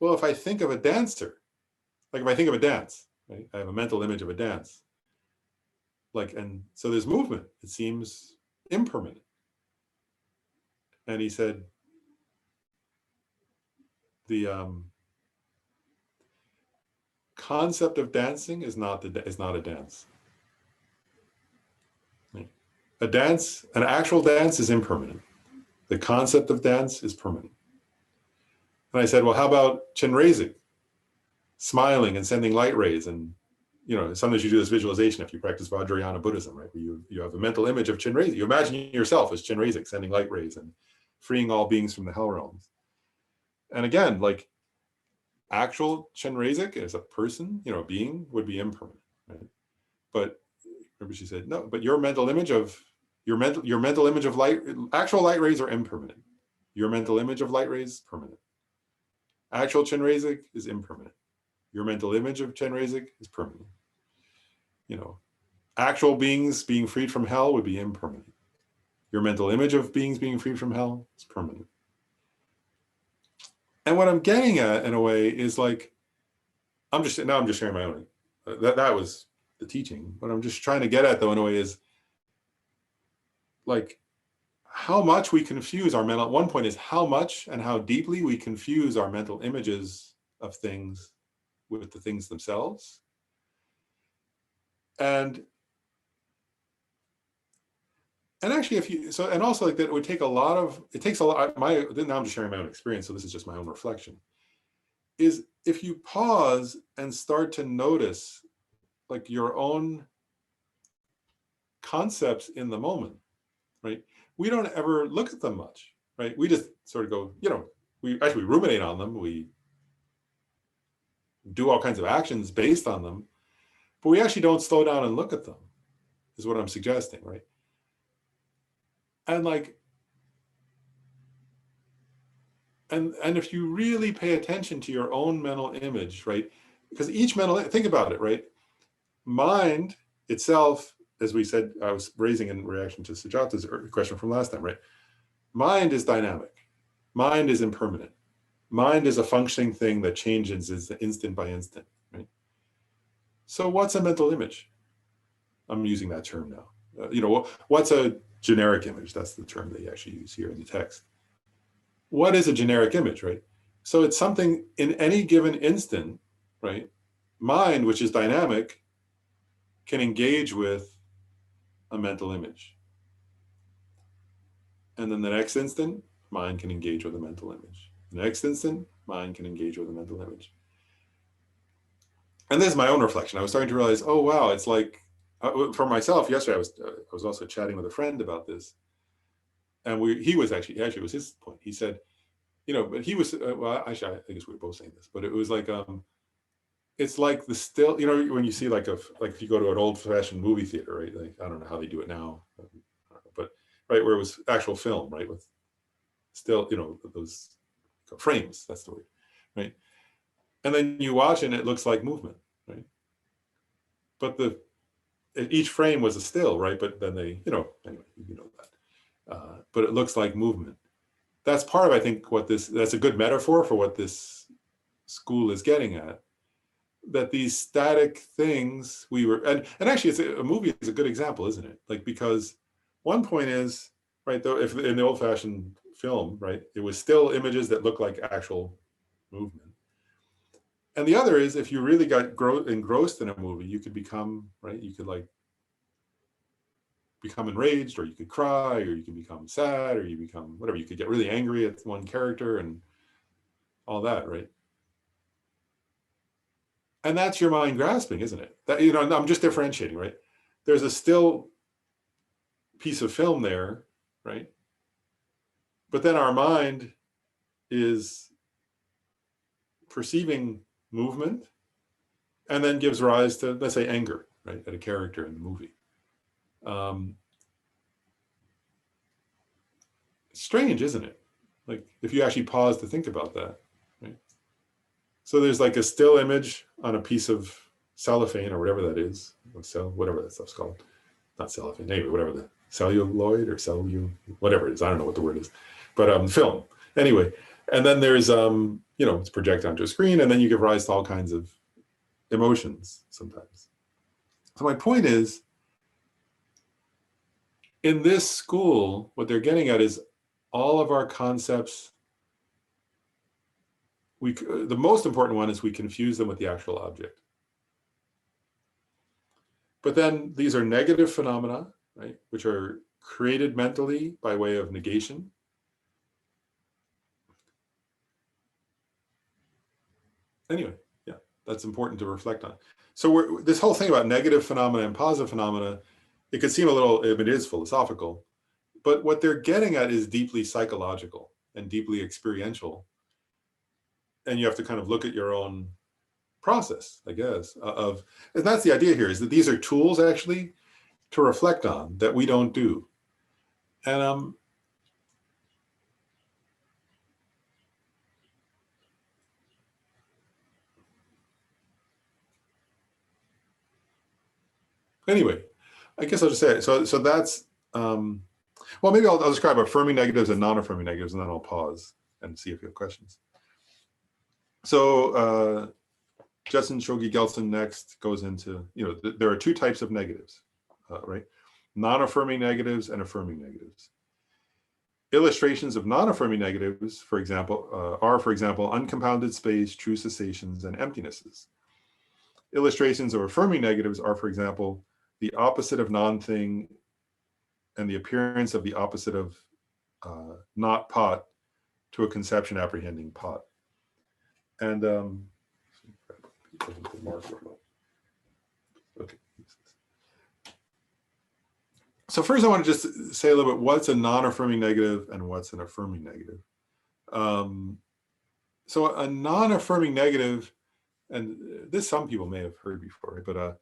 well, if I think of a dancer, like if I think of a dance, right, I have a mental image of a dance, like, and so there's movement, it seems impermanent. And he said, the concept of dancing is not a dance. A dance, an actual dance, is impermanent. The concept of dance is permanent. And I said, well, how about Chenrezig, smiling and sending light rays? And, you know, sometimes you do this visualization if you practice Vajrayana Buddhism, right? Where you have a mental image of Chenrezig. You imagine yourself as Chenrezig sending light rays and freeing all beings from the hell realms. And again, like, actual Chenrezig as a person, you know, a being, would be impermanent, right? But remember, she said, no, but your mental image of light, actual light rays are impermanent. Your mental image of light rays, permanent. Actual Chenrezig is impermanent. Your mental image of Chenrezig is permanent. You know, actual beings being freed from hell would be impermanent. Your mental image of beings being freed from hell is permanent. And what I'm getting at, in a way, is like, I'm just sharing my own. That was the teaching. What I'm just trying to get at, though, in a way, is like how much we confuse our mental. One point is how much and how deeply we confuse our mental images of things with the things themselves. And actually, and also, like, that it would take a lot of, it takes a lot, now I'm just sharing my own experience, so this is just my own reflection, is if you pause and start to notice, like, your own concepts in the moment, right? We don't ever look at them much, right? We just sort of go, you know, we ruminate on them, we do all kinds of actions based on them, but we actually don't slow down and look at them, is what I'm suggesting, right? And like, and if you really pay attention to your own mental image, right? Because each think about it, right? Mind itself, as we said, I was raising in reaction to Sujata's question from last time, right? Mind is dynamic. Mind is impermanent. Mind is a functioning thing that changes instant by instant, right? So what's a mental image? I'm using that term now. You know, what's a generic image? That's the term they actually use here in the text. What is a generic image, right? So it's something in any given instant, right? Mind, which is dynamic, can engage with a mental image. And then the next instant, mind can engage with a mental image. The next instant, mind can engage with a mental image. And this is my own reflection. I was starting to realize, oh, wow, it's like, for myself, yesterday I was also chatting with a friend about this. And it was his point. He said, you know, but he was, well, actually, I guess we were both saying this, but it was like, it's like the still, you know, when you see like if you go to an old fashioned movie theater, right? Like, I don't know how they do it now, but right, where it was actual film, right? With still, you know, those frames, that's the word, right? And then you watch and it looks like movement, right? But each frame was a still, right? But then they, you know, anyway, you know that. But it looks like movement. That's part of, I think, that's a good metaphor for what this school is getting at. That these static things and actually a movie is a good example, isn't it? Like, because one point is, right, though, if in the old fashioned film, right, it was still images that look like actual movement. And the other is, if you really got engrossed in a movie, you could become, right, you could like become enraged, or you could cry, or you can become sad, or you become whatever, you could get really angry at one character and all that, right? And that's your mind grasping, isn't it? That, you know, I'm just differentiating, right? There's a still piece of film there, right? But then our mind is perceiving movement and then gives rise to, let's say, anger, right, at a character in the movie. Strange, isn't it? Like, if you actually pause to think about that, right? So there's like a still image on a piece of cellophane or whatever that is, or whatever that stuff's called. Not cellophane, anyway, whatever the celluloid or whatever it is. I don't know what the word is, but film. Anyway, and then there's, you know, it's projected onto a screen, and then you give rise to all kinds of emotions sometimes. So my point is, in this school, what they're getting at is all of our concepts, the most important one is we confuse them with the actual object. But then these are negative phenomena, right, which are created mentally by way of negation. Anyway, yeah, that's important to reflect on. So this whole thing about negative phenomena and positive phenomena, it could seem a little, it is philosophical, but what they're getting at is deeply psychological and deeply experiential. And you have to kind of look at your own process, I guess, and that's the idea here, is that these are tools actually to reflect on that we don't do. And anyway, I guess I'll just say it. So that's, well, maybe I'll describe affirming negatives and non-affirming negatives, and then I'll pause and see if you have questions. So Jetson Shogi Gelson next goes into, you know, there are two types of negatives, right? Non-affirming negatives and affirming negatives. Illustrations of non-affirming negatives, for example, are, for example, uncompounded space, true cessations, and emptinesses. Illustrations of affirming negatives are, for example, the opposite of non-thing and the appearance of the opposite of not pot to a conception apprehending pot. And okay. So first I want to just say a little bit, what's a non-affirming negative and what's an affirming negative. So a non-affirming negative, and this some people may have heard before, right? But a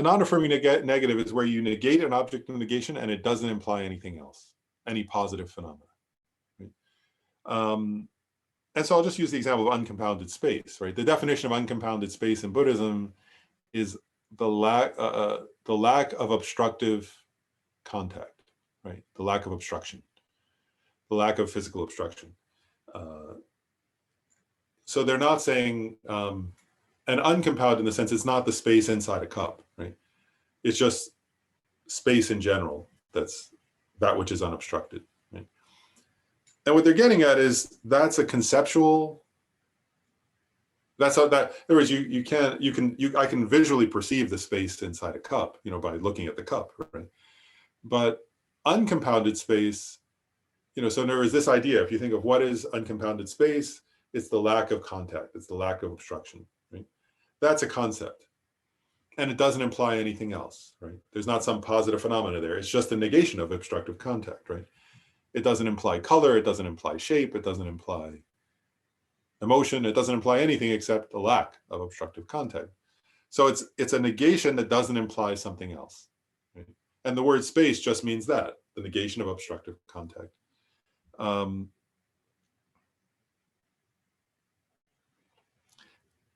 non-affirming negative is where you negate an object of negation and it doesn't imply anything else, any positive phenomena. Right? And so I'll just use the example of uncompounded space, right? The definition of uncompounded space in Buddhism is the lack of obstructive contact, right? The lack of obstruction, the lack of physical obstruction. So they're not saying, and uncompounded in the sense it's not the space inside a cup, right? It's just space in general, that's that which is unobstructed, right? And what they're getting at is that's a conceptual, that's how that, in other words, I can visually perceive the space inside a cup, you know, by looking at the cup, right? But uncompounded space, you know, so there is this idea, if you think of what is uncompounded space, it's the lack of contact, it's the lack of obstruction, right? That's a concept. And it doesn't imply anything else, right? There's not some positive phenomena there. It's just a negation of obstructive contact, right? It doesn't imply color, it doesn't imply shape, it doesn't imply emotion. It doesn't imply anything except a lack of obstructive contact. So it's a negation that doesn't imply something else. Right? And the word space just means that, the negation of obstructive contact.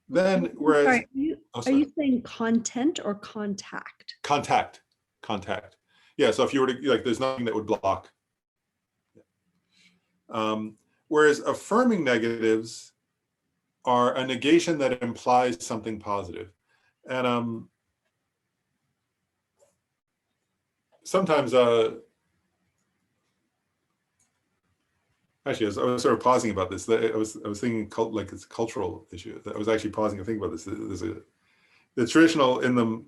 Then, whereas... Sorry, oh, are sorry. you saying content or contact? Contact. Yeah, so if you were to, like, there's nothing that would block. Whereas affirming negatives are a negation that implies something positive. And sometimes, actually, I was sort of pausing about this. I was thinking like it's a cultural issue. I was actually pausing to think about this. The traditional, in the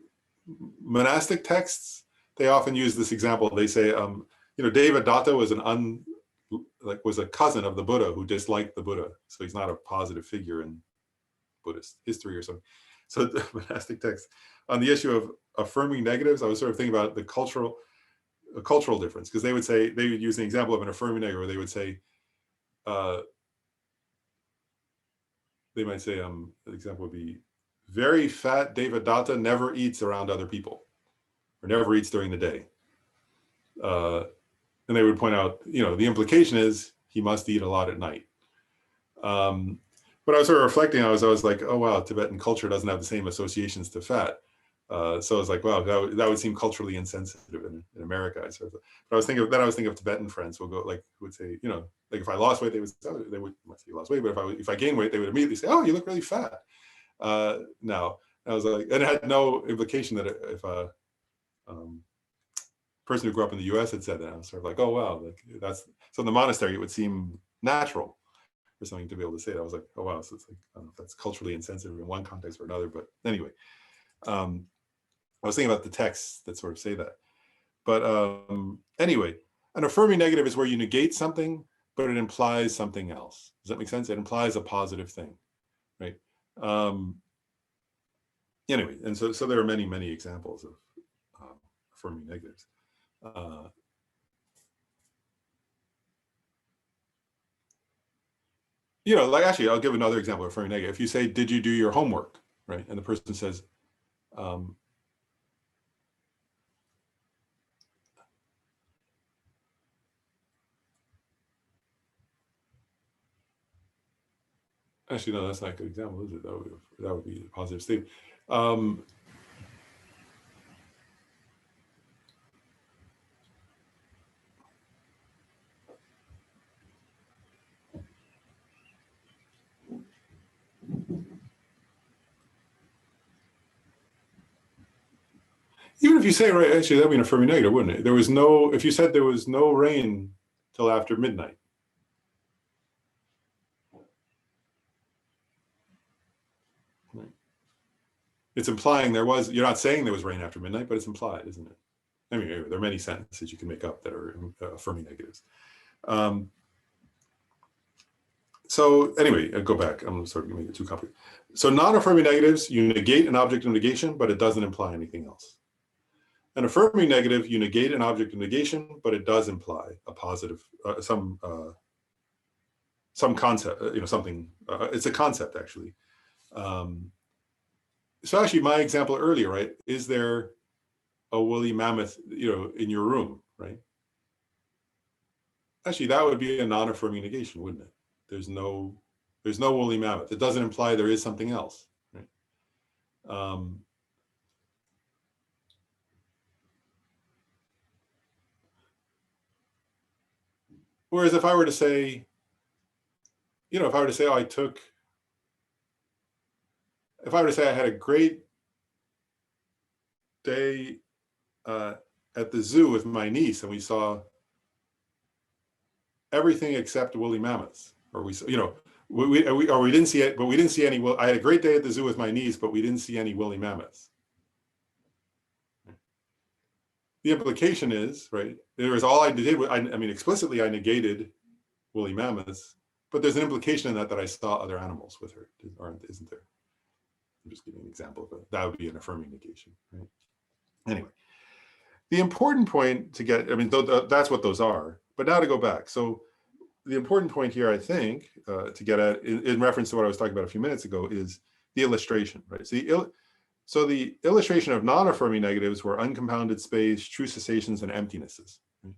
monastic texts, they often use this example. They say, Devadatta was a cousin of the Buddha who disliked the Buddha, so he's not a positive figure in Buddhist history or something. So the monastic text on the issue of affirming negatives, I was sort of thinking about a cultural difference, because they would use an example of an affirming negative, where they would say, they might say, the example would be, very fat Devadatta never eats around other people, or never eats during the day. And they would point out, the implication is he must eat a lot at night. But I was sort of reflecting, I was like, oh wow, Tibetan culture doesn't have the same associations to fat. So I was like, wow, that would seem culturally insensitive in America. But I was thinking of Tibetan friends who would say, like if I lost weight, they would say you lost weight, but if I gained weight, they would immediately say, oh, you look really fat. Now I was like, and it had no implication that if a person who grew up in the U.S. had said that, I was sort of like, oh wow, like so in the monastery it would seem natural for something to be able to say that. I was like, oh wow, so it's like, I don't know if that's culturally insensitive in one context or another, but anyway, I was thinking about the texts that sort of say that. But anyway, an affirming negative is where you negate something, but it implies something else. Does that make sense? It implies a positive thing, right? Anyway, and so there are many, many examples of affirming negatives. Like actually, I'll give another example of affirming negative. If you say, did you do your homework, right? And the person says, actually, no, that's not a good example, is it? That would be a positive statement. Even if you say, right, actually, that'd be an affirming negative, wouldn't it? If you said there was no rain till after midnight. Right. It's implying you're not saying there was rain after midnight, but it's implied, isn't it? I mean, there are many sentences you can make up that are affirming negatives. So anyway, I'll go back. I'm sort of making it too complicated. So non-affirming negatives, you negate an object of negation, but it doesn't imply anything else. An affirming negative, you negate an object of negation, but it does imply a positive, some concept, something. It's a concept, actually. So actually, my example earlier, right? Is there a woolly mammoth, in your room, right? Actually, that would be a non-affirming negation, wouldn't it? There's no woolly mammoth. It doesn't imply there is something else, right? Whereas if I were to say, if I were to say I had a great day at the zoo with my niece, and we saw everything except woolly mammoths, or we didn't see it, but we didn't see any. I had a great day at the zoo with my niece, but we didn't see any woolly mammoths. The implication is, right, there was all I did. I mean, explicitly, I negated woolly mammoths, but there's an implication in that I saw other animals with her, isn't there? I'm just giving an example of it. That would be an affirming negation, right? Anyway, the important point to get, I mean, that's what those are. But now to go back. So the important point here, I think, to get at, in reference to what I was talking about a few minutes ago, is the illustration, right? So the illustration of non-affirming negatives were uncompounded space, true cessations, and emptinesses. Right?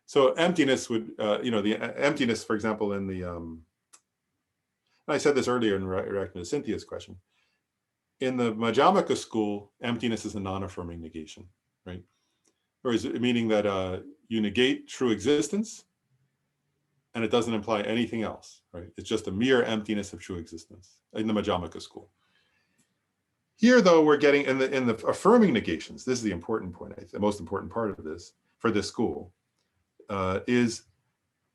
So emptiness would, the emptiness, for example, in the, I said this earlier in reaction to Cynthia's question. In the Madhyamaka school, emptiness is a non-affirming negation, right? Or is it meaning that you negate true existence, and it doesn't imply anything else, right? It's just a mere emptiness of true existence in the Madhyamaka school. Here, though, we're getting in the affirming negations. This is the important point. I think the most important part of this for this school is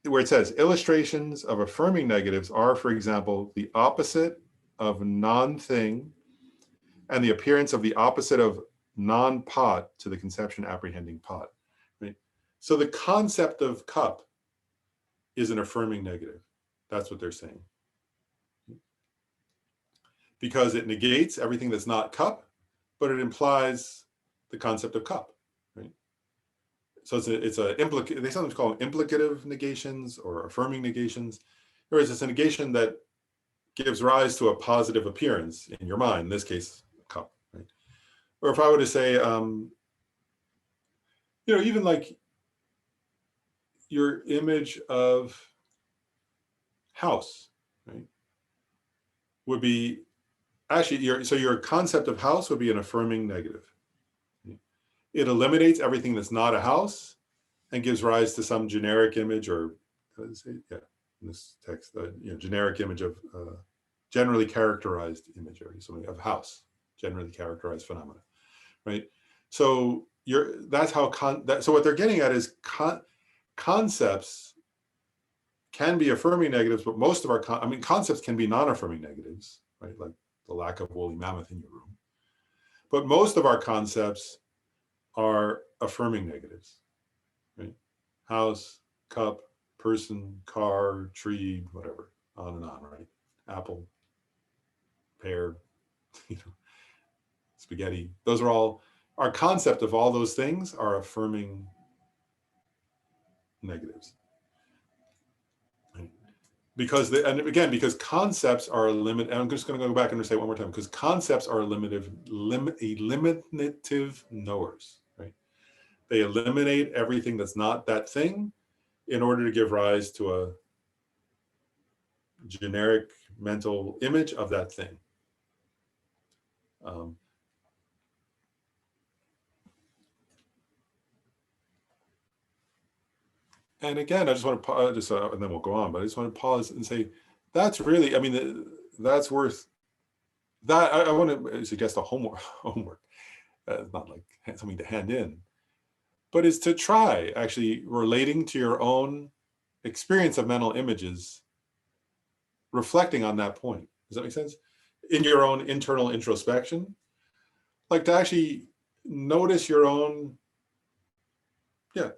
where it says illustrations of affirming negatives are, for example, the opposite of non-thing and the appearance of the opposite of non-pot to the conception apprehending pot. Right? So the concept of cup is an affirming negative. That's what they're saying. Because it negates everything that's not cup, but it implies the concept of cup, right? So they sometimes call them implicative negations or affirming negations, whereas it's a negation that gives rise to a positive appearance in your mind, in this case, cup, right? Or if I were to say, even like your image of house, right, would be actually, your concept of house would be an affirming negative. It eliminates everything that's not a house and gives rise to some generic image, or in this text, generic image of generally characterized image, or something of house, generally characterized phenomena, right? So that's how so what they're getting at is concepts can be affirming negatives, but most of our concepts can be non-affirming negatives, right? Like the lack of woolly mammoth in your room. But most of our concepts are affirming negatives, right? House, cup, person, car, tree, whatever, on and on, right? Apple, pear, spaghetti. Those are all, our concept of all those things are affirming negatives. Because because concepts are a limit, and I'm just going to go back and say it one more time, because concepts are eliminative knowers, right? They eliminate everything that's not that thing in order to give rise to a generic mental image of that thing. And again, I just want to pause, and then we'll go on, but I just want to pause and say, that's really, that's worth, that I want to suggest a homework, not like something to hand in, but is to try actually relating to your own experience of mental images, reflecting on that point. Does that make sense? In your own internal introspection, like to actually notice your own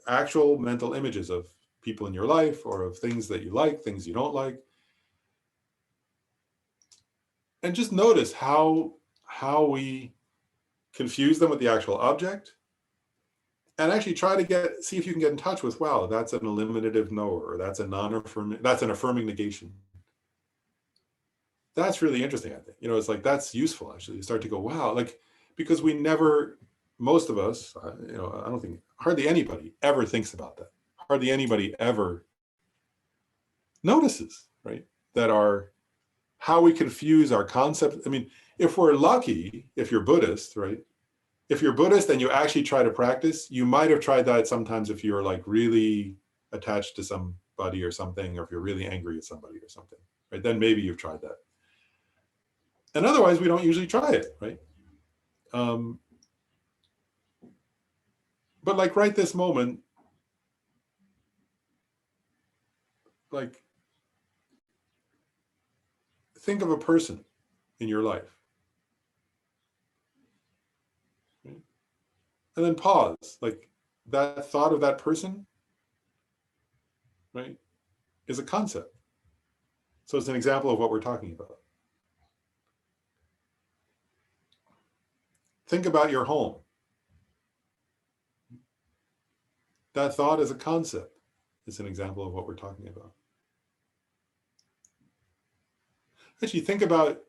actual mental images of people in your life, or of things that you like, things you don't like. And just notice how we confuse them with the actual object, and actually try to see if you can get in touch with, wow, that's an eliminative knower, or that's a non-affirming, that's an affirming negation. That's really interesting, I think. It's like, that's useful, actually. You start to go, wow, like, because most of us, I don't think, hardly anybody ever thinks about that. Hardly anybody ever notices, right? How we confuse our concept. If we're lucky, if you're Buddhist, right? If you're Buddhist and you actually try to practice, you might have tried that sometimes if you're like really attached to somebody or something, or if you're really angry at somebody or something, right? Then maybe you've tried that. And otherwise, we don't usually try it, right? But like right this moment, like think of a person in your life. Right? And then pause, like that thought of that person, right, is a concept. So it's an example of what we're talking about. Think about your home. That thought is a concept. It's an example of what we're talking about. actually think about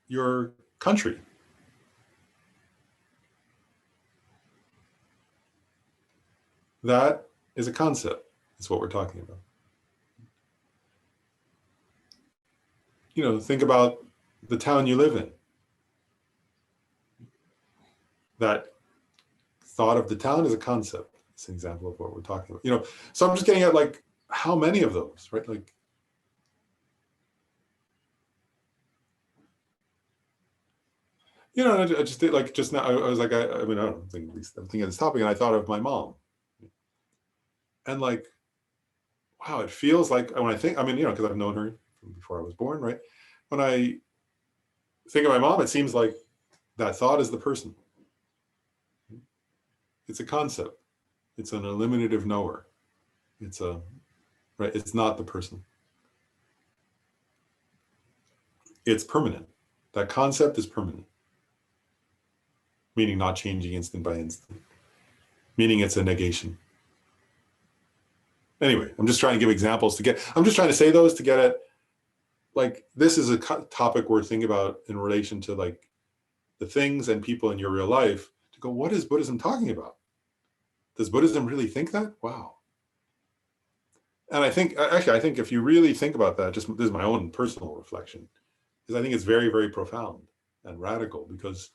your country. That is a concept. That's what we're talking about. You know, think about the town you live in. That thought of the town is a concept. It's an example of what we're talking about. You know, so I'm just getting at like how many of those, right? Like, you know, I just did like just now. I was like, I mean, I don't think at least I'm thinking of this topic, and I thought of my mom, and like, wow, it feels like when I think, I mean, you know, because I've known her from before I was born, right? When I think of my mom, it seems like that thought is the person. It's a concept. It's an eliminative knower. It's a, right? It's not the person. It's permanent. That concept is permanent. Meaning not changing instant by instant. Meaning it's a negation. Anyway, I'm just trying to give examples to get, I'm just trying to say those to get at, like, this is a topic we're thinking about in relation to like the things and people in your real life, to go, what is Buddhism talking about? Does Buddhism really think that? Wow. And I think, actually, I think if you really think about that, just this is my own personal reflection, is I think it's very, very profound and radical, because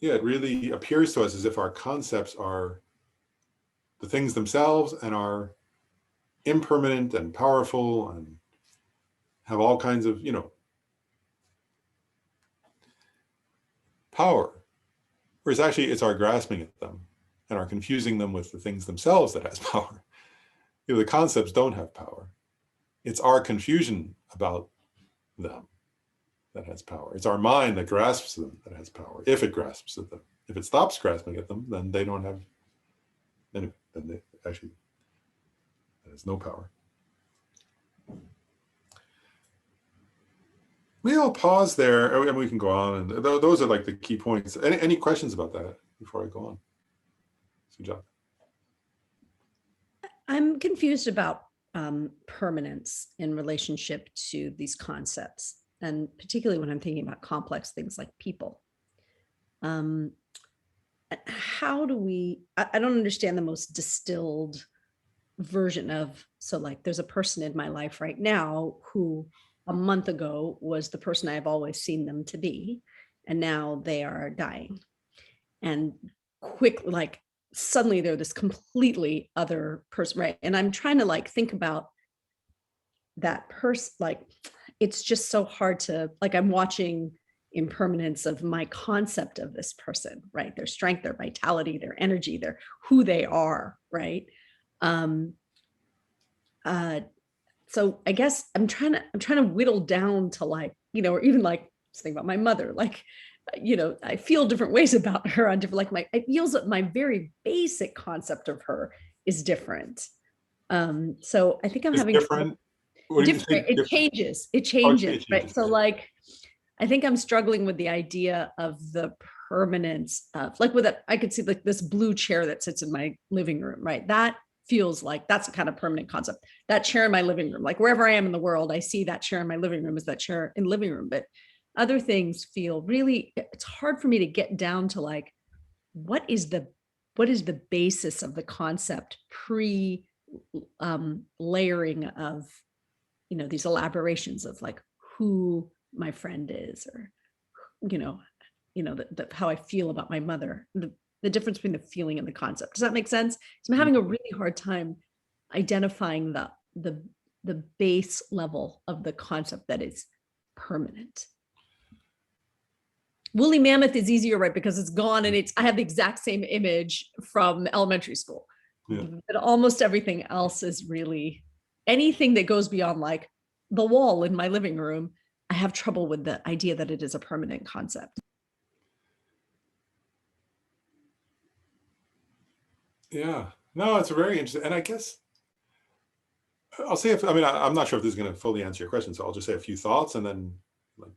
yeah, it really appears to us as if our concepts are the things themselves and are impermanent and powerful and have all kinds of, you know, power. Whereas actually it's our grasping at them and our confusing them with the things themselves that has power. You know, the concepts don't have power. It's our confusion about them that has power. It's our mind that grasps them that has power, if it grasps at them. If it stops grasping at them, then they don't have, anyway, then they actually, there's no power. Maybe I'll pause there, and we can go on. And those are like the key points. Any questions about that before I go on? Sujata. I'm confused about permanence in relationship to these concepts, and particularly when I'm thinking about complex things like people. How do we, I don't understand the most distilled version of, so like there's a person in my life right now who a month ago was the person I've always seen them to be, and now they are dying. And like suddenly they're this completely other person, right? And I'm trying to like think about that person, like it's just so hard to, like I'm watching impermanence of my concept of this person, right? Their strength, their vitality, their energy, their who they are, right? So I guess I'm trying to whittle down to like, you know, or even like think about my mother, like, you know, I feel different ways about her on different, like it feels that my very basic concept of her is different. So I think I'm having different. What do you think? It changes, right? So like, I think I'm struggling with the idea of the permanence of, like with that, I could see like this blue chair that sits in my living room, right? That feels like that's a kind of permanent concept. That chair in my living room, like wherever I am in the world, I see that chair in my living room as that chair in the living room. But other things feel really, it's hard for me to get down to like, what is the basis of the concept pre layering of, you know, these elaborations of like who my friend is, or, you know, how I feel about my mother, the difference between the feeling and the concept. Does that make sense? So I'm having a really hard time identifying the base level of the concept that is permanent. Woolly mammoth is easier, right? Because it's gone and I have the exact same image from elementary school. Yeah. But almost everything else is really, anything that goes beyond like the wall in my living room, I have trouble with the idea that it is a permanent concept. Yeah, no, it's very interesting. And I guess I'll say, I mean, I'm not sure if this is going to fully answer your question, so I'll just say a few thoughts and then like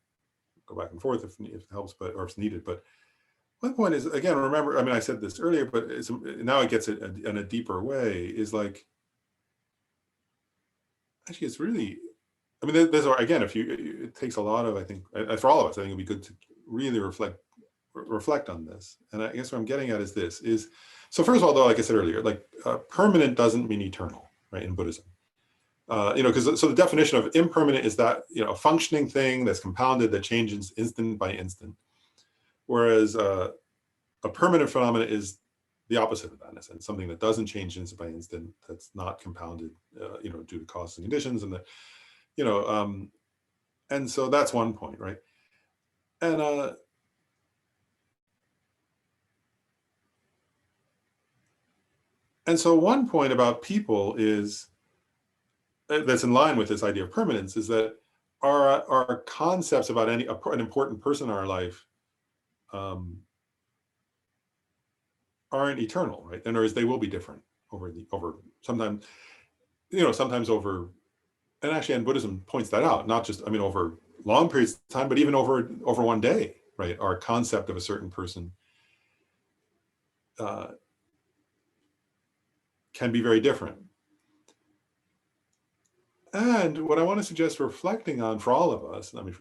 go back and forth if it helps, but or if it's needed. But one point is, again, remember, I mean, I said this earlier, but now it gets it in a deeper way, is like actually, it's really, I mean, there's, again, it takes a lot of, I think, for all of us, I think it'd be good to really reflect on this. And I guess what I'm getting at is this, so first of all, though, like I said earlier, like permanent doesn't mean eternal, right, in Buddhism. Because so the definition of impermanent is that, a functioning thing that's compounded, that changes instant by instant. Whereas a permanent phenomenon is the opposite of that, in a sense, something that doesn't change instant by instant, that's not compounded, due to causes and conditions, and that, and so that's one point, right? And so one point about people is, that's in line with this idea of permanence, is that our concepts about an important person in our life aren't eternal, right? In other words, they will be different over sometimes, sometimes over, and actually, and Buddhism points that out, not just, over long periods of time, but even over one day, right? Our concept of a certain person can be very different. And what I want to suggest reflecting on for all of us, in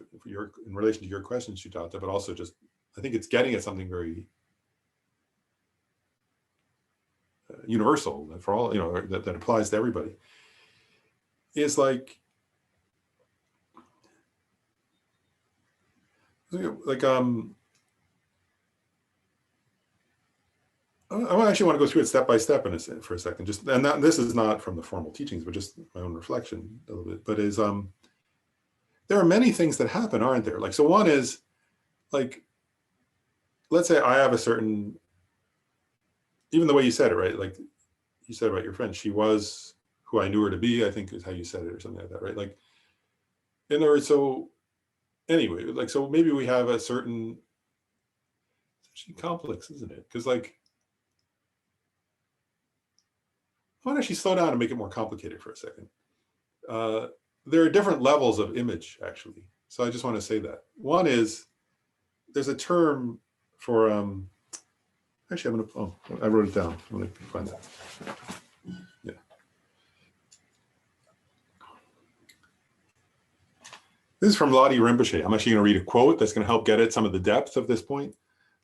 relation to your question, Sujata, but also just, I think it's getting at something very universal for all, that applies to everybody, is like I actually want to go through it step by step for a second, just, and this is not from the formal teachings, but just my own reflection a little bit, but is, there are many things that happen, aren't there? Like, so one is, like, let's say I have a certain, even the way you said it, right? Like you said about your friend, she was who I knew her to be, I think is how you said it, or something like that, right? Like, in other words, so anyway, like, so maybe we have a certain, it's actually complex, isn't it? Because, like, I want to actually slow down and make it more complicated for a second. There are different levels of image, actually. So I just want to say that. One is, there's a term for, actually, I wrote it down. I'm going to find that. Yeah. This is from Lottie Rinpoche. I'm actually going to read a quote that's going to help get at some of the depth of this point.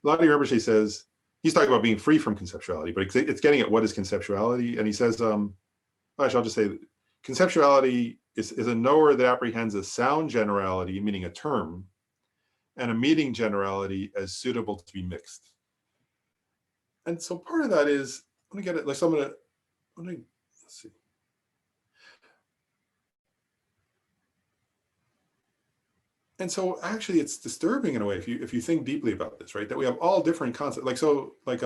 Lottie Rinpoche says, he's talking about being free from conceptuality, but it's getting at what is conceptuality. And he says, actually, I'll just say, conceptuality is a knower that apprehends a sound generality, meaning a term, and a meaning generality as suitable to be mixed. And so part of that is, I'm going to get it, like, so let's see. And so actually it's disturbing in a way, if you think deeply about this, right? That we have all different concepts, like, so, like,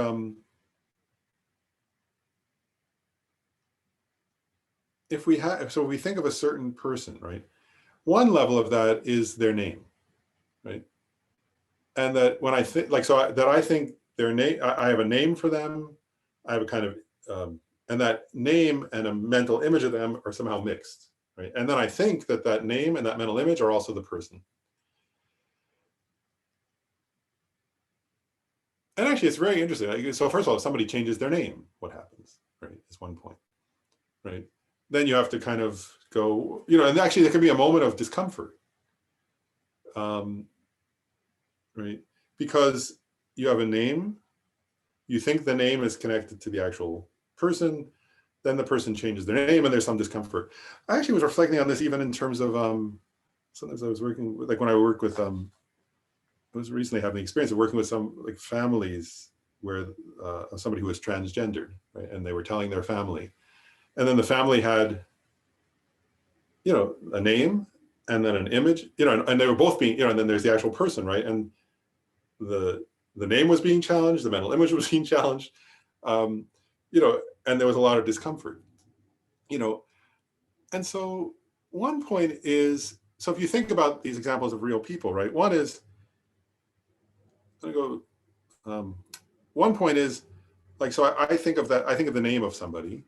if we think of a certain person, right? One level of that is their name, right? And that when I think, like, so that I think their name, I have a name for them, I have a kind of, and that name and a mental image of them are somehow mixed, right? And then I think that name and that mental image are also the person. And actually, it's very interesting. So first of all, if somebody changes their name, what happens, right? Is one point, right? Then you have to kind of go, and actually there could be a moment of discomfort, right? Because you have a name, you think the name is connected to the actual person, then the person changes their name and there's some discomfort. I actually was reflecting on this even in terms of, sometimes I was working with, like when I work with, I was recently having the experience of working with some like families where somebody who was transgendered, right? And they were telling their family, and then the family had, a name and then an image, and they were both being, and then there's the actual person, right? And the name was being challenged, the mental image was being challenged, and there was a lot of discomfort, and so one point is, so if you think about these examples of real people, right? One is, one point is, like, so I think of that, I think of the name of somebody,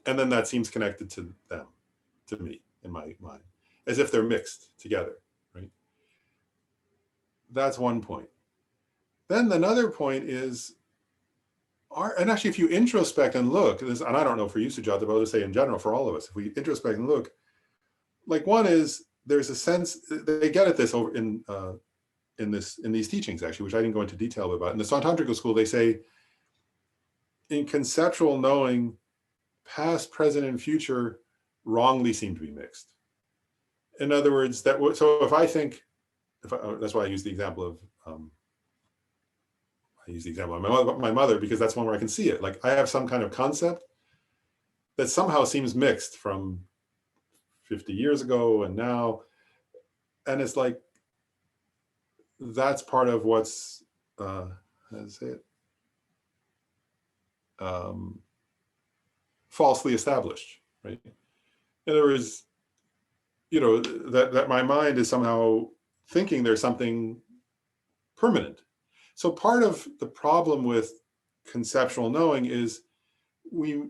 and then that seems connected to them, to me, in my mind, as if they're mixed together, right? That's one point. Then another point is, and actually if you introspect and look, and I don't know for you, Sujata, but I'll just say in general for all of us, if we introspect and look, like one is there's a sense they get at this over in these teachings actually, which I didn't go into detail about. In the Tantrical school, they say in conceptual knowing, past, present, and future wrongly seem to be mixed. In other words, so if I think, that's why I use the example of my mother, because that's one where I can see it. Like I have some kind of concept that somehow seems mixed from 50 years ago and now, and it's like that's part of what's how to say it, falsely established, right? In other words, that my mind is somehow thinking there's something permanent. So part of the problem with conceptual knowing is we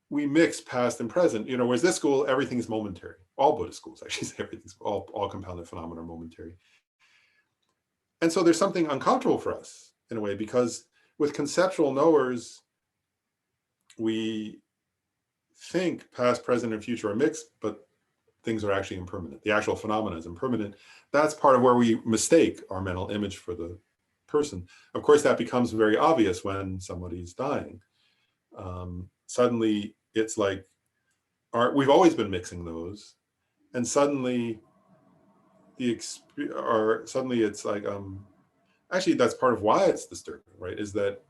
mix past and present. Whereas this school, everything's momentary. All Buddhist schools actually say everything's all compounded phenomena are momentary. And so there's something uncomfortable for us in a way, because with conceptual knowers, we think past, present, and future are mixed, but things are actually impermanent. The actual phenomena is impermanent. That's part of where we mistake our mental image for the person. Of course, that becomes very obvious when somebody's dying. Suddenly, it's like we've always been mixing those, and suddenly it's like actually that's part of why it's disturbing, right? Is that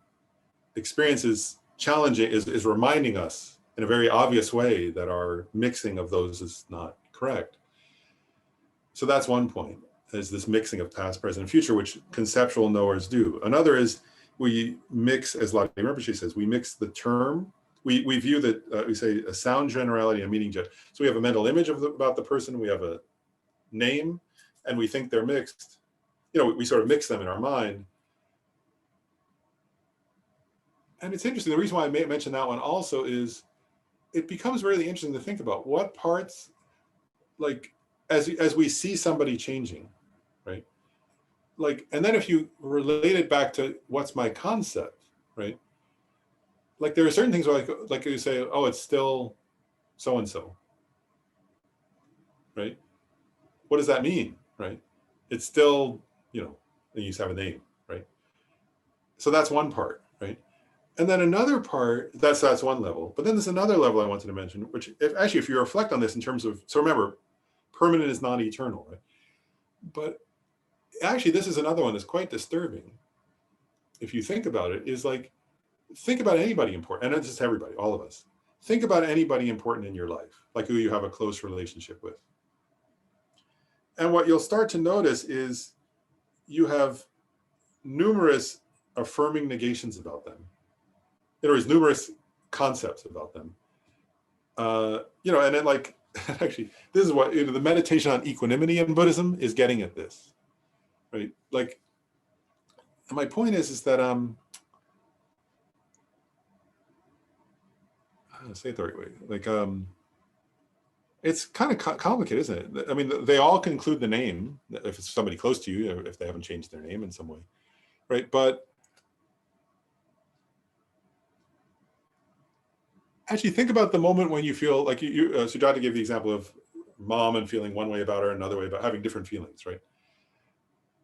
experience is challenging, is reminding us in a very obvious way that our mixing of those is not correct. So that's one point, is this mixing of past, present, and future, which conceptual knowers do. Another is we mix, as Lottie Rinpoche says, we mix the term. We view that, we say a sound generality and a meaning judge. So we have a mental image about the person, we have a name, and we think they're mixed. We sort of mix them in our mind. And it's interesting, the reason why I mention that one also is it becomes really interesting to think about what parts, like as we see somebody changing, right? Like, and then if you relate it back to what's my concept, right? Like there are certain things where like you say, oh, it's still so-and-so, right? What does that mean, right? It's still, and you used to have a name, right? So that's one part, right? And then another part, that's one level. But then there's another level I wanted to mention, which if you reflect on this in terms of, so remember, permanent is not eternal, right? But actually, this is another one that's quite disturbing. If you think about it, is like, think about anybody important, and not just everybody, all of us. Think about anybody important in your life, like who you have a close relationship with. And what you'll start to notice is you have numerous affirming negations about them. There is numerous concepts about them. And then like, actually, this is what, the meditation on equanimity in Buddhism is getting at this, right? Like, and my point is that, I'll say it the right way. Like, it's kind of complicated, isn't it? I mean, they all conclude the name, if it's somebody close to you, or if they haven't changed their name in some way, right? But actually think about the moment when you feel like Sujata gave the example of mom and feeling one way about her, another way about having different feelings, right?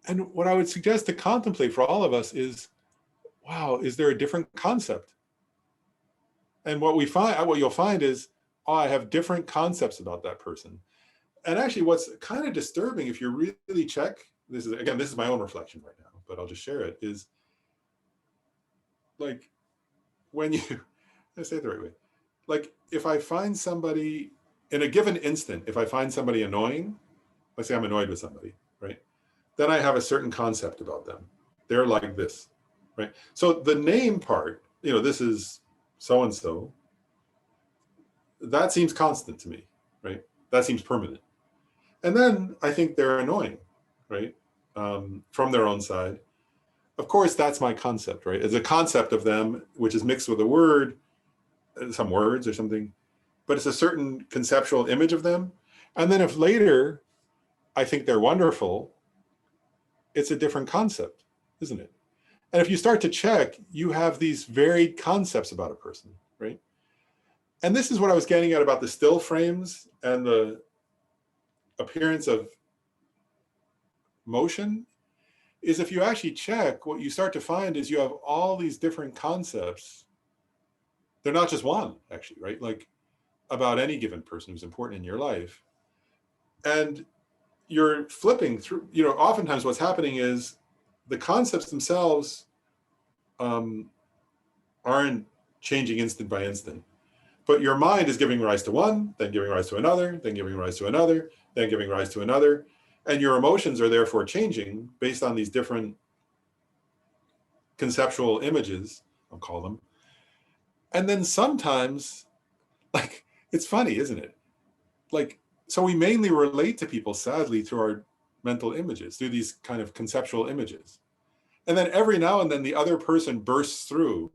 And what I would suggest to contemplate for all of us is, wow, is there a different concept? And what you'll find is, oh, I have different concepts about that person. And actually what's kind of disturbing, if you really check, this is my own reflection right now, but I'll just share it, is like when let's say it the right way. Like if I find somebody in a given instant, if I find somebody annoying, let's say I'm annoyed with somebody, right? Then I have a certain concept about them. They're like this, right? So the name part, this is so-and-so, that seems constant to me, right? That seems permanent. And then I think they're annoying, right? From their own side. Of course, that's my concept, right? It's a concept of them, which is mixed with a word, some words or something, but it's a certain conceptual image of them. And then if later I think they're wonderful, it's a different concept, isn't it? And if you start to check, you have these varied concepts about a person, right? And this is what I was getting at about the still frames and the appearance of motion, is if you actually check, what you start to find is you have all these different concepts. They're not just one, actually, right? Like about any given person who's important in your life. And you're flipping through, oftentimes what's happening is the concepts themselves aren't changing instant by instant, but your mind is giving rise to one, then giving rise to another, then giving rise to another, then giving rise to another. And your emotions are therefore changing based on these different conceptual images, I'll call them. And then sometimes, like, it's funny, isn't it? Like, so we mainly relate to people, sadly, through our mental images, through these kind of conceptual images. And then every now and then the other person bursts through,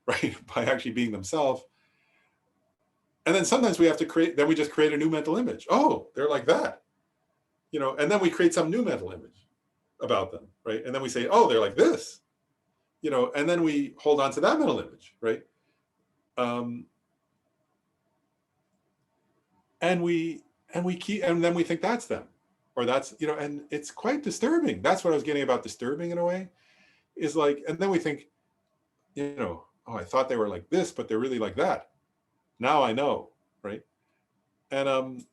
right, by actually being themselves. And then sometimes we have to we just create a new mental image. Oh, they're like that, and then we create some new mental image about them, right? And then we say, oh, they're like this, and then we hold on to that mental image, right? And then we think that's them, or that's, and it's quite disturbing. That's what I was getting about disturbing in a way, is like, and then we think, oh, I thought they were like this, but they're really like that. Now I know, right? And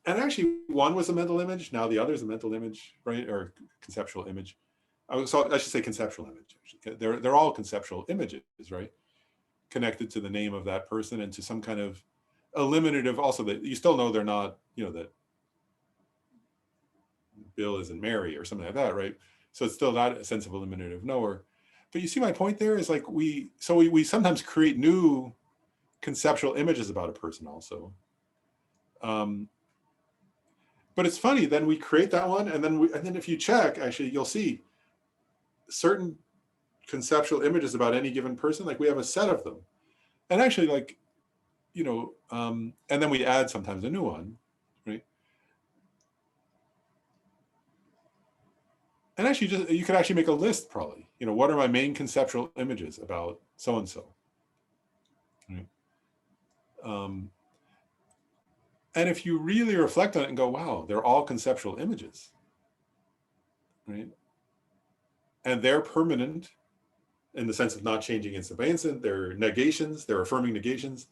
actually one was a mental image, now the other is a mental image, right? Or conceptual image. I should say conceptual image. They're all conceptual images, right? Connected to the name of that person and to some kind of eliminative, also that you still know they're not, that Bill isn't Mary or something like that, right? So it's still not a sense of eliminative knower. But you see my point there is like we sometimes create new conceptual images about a person also. But it's funny, then we create that one, and then if you check, actually, you'll see certain conceptual images about any given person, like we have a set of them. And actually, like, and then we add sometimes a new one, right? And actually, you could actually make a list, probably. What are my main conceptual images about so-and-so? Right? And if you really reflect on it and go, wow, they're all conceptual images, right? And they're permanent in the sense of not changing instant by instant. They're negations, they're affirming negations.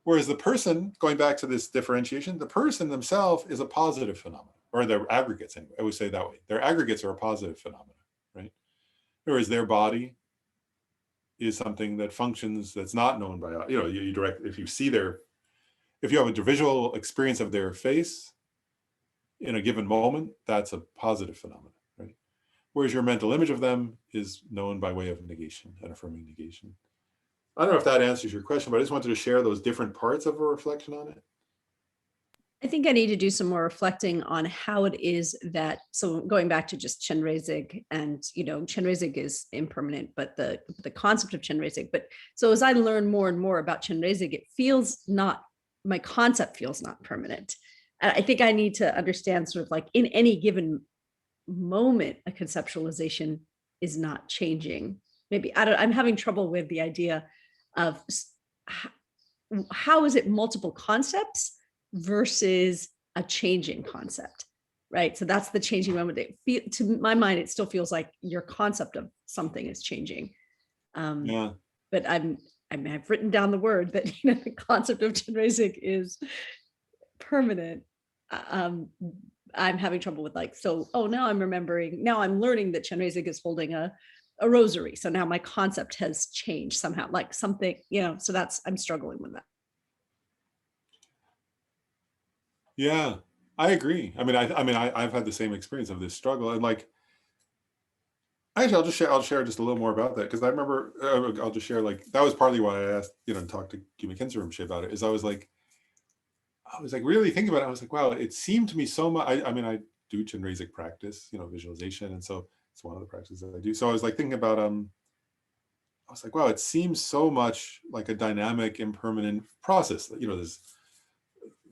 Whereas the person, going back to this differentiation, the person themselves is a positive phenomenon, or their aggregates anyway. I would say it that way. Their aggregates are a positive phenomenon, right? Whereas their body is something that functions, that's not known by, if you have a visual experience of their face in a given moment, that's a positive phenomenon, right? Whereas your mental image of them is known by way of negation and affirming negation. I don't know if that answers your question, but I just wanted to share those different parts of a reflection on it. I think I need to do some more reflecting on how it is that, so going back to just Chenrezig, and Chenrezig is impermanent, but the concept of Chenrezig. But so as I learn more and more about Chenrezig, my concept feels not permanent. And I think I need to understand sort of like in any given moment, a conceptualization is not changing. Maybe I'm having trouble with the idea of how is it multiple concepts versus a changing concept, right? So that's the changing moment. To my mind, it still feels like your concept of something is changing. Yeah. But I've written down the word that the concept of Chenrezig is permanent. I'm having trouble with now I'm learning that Chenrezig is holding a rosary. So now my concept has changed somehow, like something, so I'm struggling with that. Yeah, I agree. I've had the same experience of this struggle, and like, actually, I'll share just a little more about that, because I remember I'll just share, like, that was partly why I asked, and talked to Gyumi Khyentse about it. Is I was like really thinking about it. I was like, wow, it seemed to me so much. I do Chenrezig practice, visualization, and so it's one of the practices that I do. So I was like thinking about I was like, wow, it seems so much like a dynamic, impermanent process. There's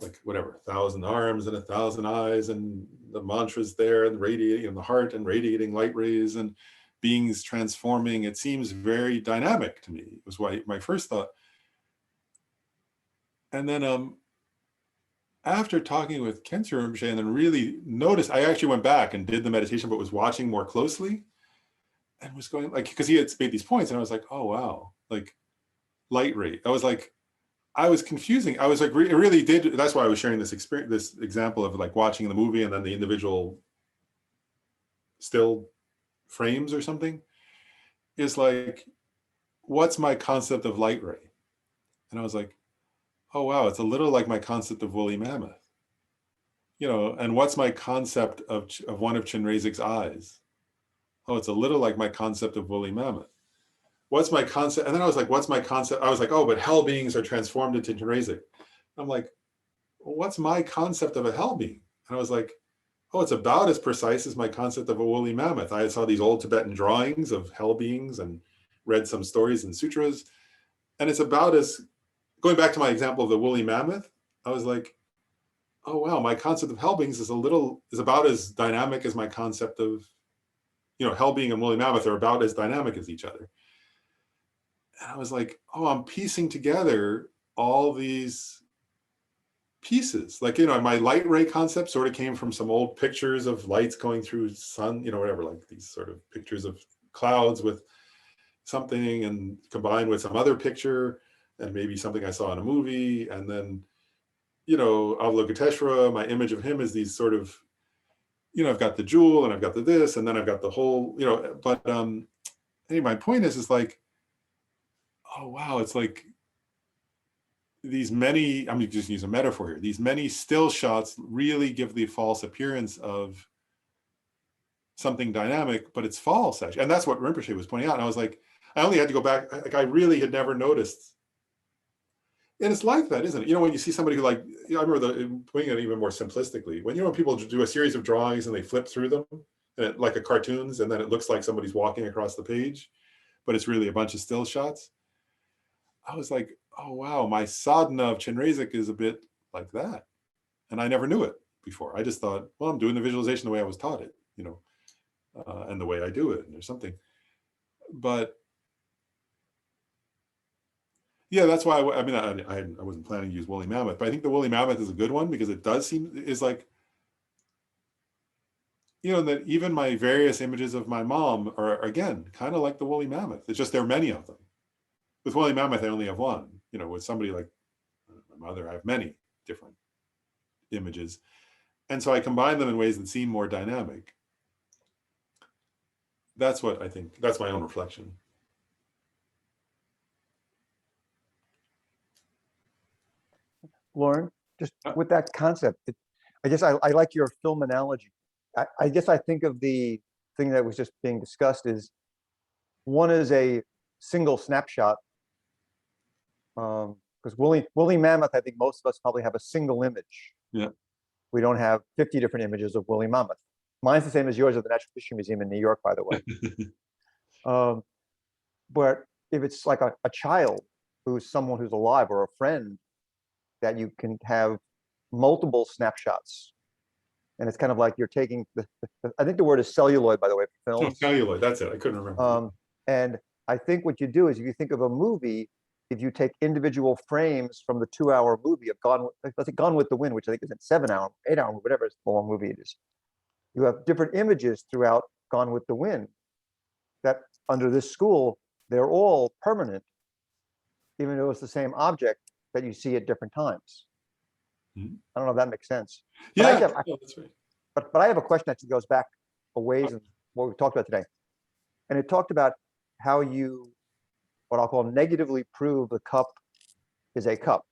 like 1,000 arms and 1,000 eyes, and the mantras there, and radiating in the heart, and radiating light rays, and beings transforming, it seems very dynamic to me, was my first thought. And then after talking with Khyentse Rinpoche and then really noticed, I actually went back and did the meditation, but was watching more closely and was going like, because he had made these points and I was like, oh, wow, like light rate. I was like, I was confusing. I was like, it really did. That's why I was sharing this experience, this example of like watching the movie and then the individual still frames or something is like, what's my concept of light ray? And I was like, oh, wow, it's a little like my concept of woolly mammoth. You know, and what's my concept of one of Chenrezig's eyes? Oh, it's a little like my concept of woolly mammoth. What's my concept? And then I was like, what's my concept? I was like, oh, but hell beings are transformed into Chenrezig. I'm like, well, what's my concept of a hell being? And I was like, oh, it's about as precise as my concept of a woolly mammoth. I saw these old Tibetan drawings of hell beings and read some stories and sutras. And it's about as, going back to my example of the woolly mammoth, I was like, oh, wow, my concept of hell beings is about as dynamic as my concept of, you know, hell being and woolly mammoth are about as dynamic as each other. And I was like, oh, I'm piecing together all these pieces. Like, you know, my light ray concept sort of came from some old pictures of lights going through sun, you know, whatever, like these sort of pictures of clouds with something and combined with some other picture and maybe something I saw in a movie. And then, you know, Avalokiteshvara, my image of him is these sort of, you know, I've got the jewel and I've got the this, and then I've got the whole, you know, but anyway, my point is like, oh, wow, it's like these many, I'm just use a metaphor here, these many still shots really give the false appearance of something dynamic, but it's false, actually. And that's what Rinpoche was pointing out. And I was like, I only had to go back, like I really had never noticed. And it's like that, isn't it? You know, when you see somebody who like, I remember putting it even more simplistically, when, you know, when people do a series of drawings and they flip through them, and like a cartoons, and then it looks like somebody's walking across the page, but it's really a bunch of still shots. I was like, oh, wow, my sadhana of Chenrezig is a bit like that. And I never knew it before. I just thought, well, I'm doing the visualization the way I was taught it, you know, and the way I do it or something. But yeah, that's why I mean, I wasn't planning to use woolly mammoth, but I think the woolly mammoth is a good one because it does seem is like, you know, that even my various images of my mom are, again, kind of like the woolly mammoth. It's just there are many of them. With woolly mammoth, I only have one. You know, with somebody like my mother, I have many different images. And so I combine them in ways that seem more dynamic. That's what I think, that's my own reflection. Lauren, just with that concept, I guess I like your film analogy. I guess I think of the thing that was just being discussed is one is a single snapshot. Because woolly mammoth, I think most of us probably have a single image. Yeah. We don't have 50 different images of woolly mammoth. Mine's the same as yours at the Natural History Museum in New York, by the way. But if it's like a child who's someone who's alive or a friend, that you can have multiple snapshots. And it's kind of like you're taking, I think the word is celluloid, by the way, for film. Oh, celluloid, that's it. I couldn't remember. And I think what you do is if you think of a movie, if you take individual frames from the 2-hour movie of let's say Gone with the Wind, which I think is a 7-hour, 8-hour, whatever long movie it is, you have different images throughout Gone with the Wind that under this school, they're all permanent, even though it's the same object that you see at different times. Mm-hmm. I don't know if that makes sense. Yeah, that's right. But I have a question that goes back a ways in what we talked about today. And it talked about how you, what I'll call negatively prove the cup is a cup.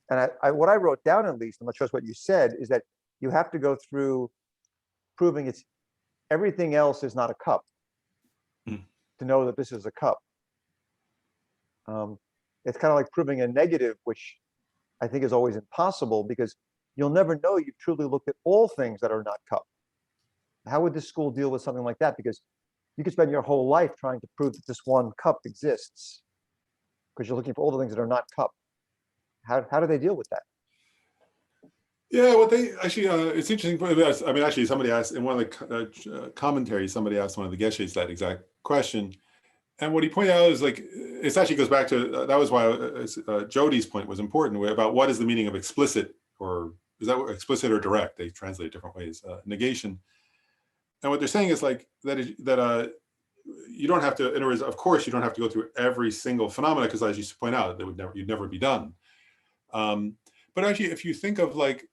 And what I wrote down, at least, I'm not sure what you said, is that you have to go through proving everything else is not a cup to know that this is a cup. It's kind of like proving a negative, which I think is always impossible because you'll never know you've truly looked at all things that are not cup. How would this school deal with something like that? Because you could spend your whole life trying to prove that this one cup exists because you're looking for all the things that are not cup. How do they deal with that? Yeah, well, they actually, it's interesting. I mean, actually, somebody asked in one of the commentaries, somebody asked one of the Geshes that exact question. And what he pointed out is like, it actually goes back to, that was why Jodi's point was important about what is the meaning of explicit, or is that explicit or direct? They translate it different ways, negation. And what they're saying is like, you don't have to, in other words, of course, you don't have to go through every single phenomena, because as you point out, you'd never be done. But actually, if you think of like,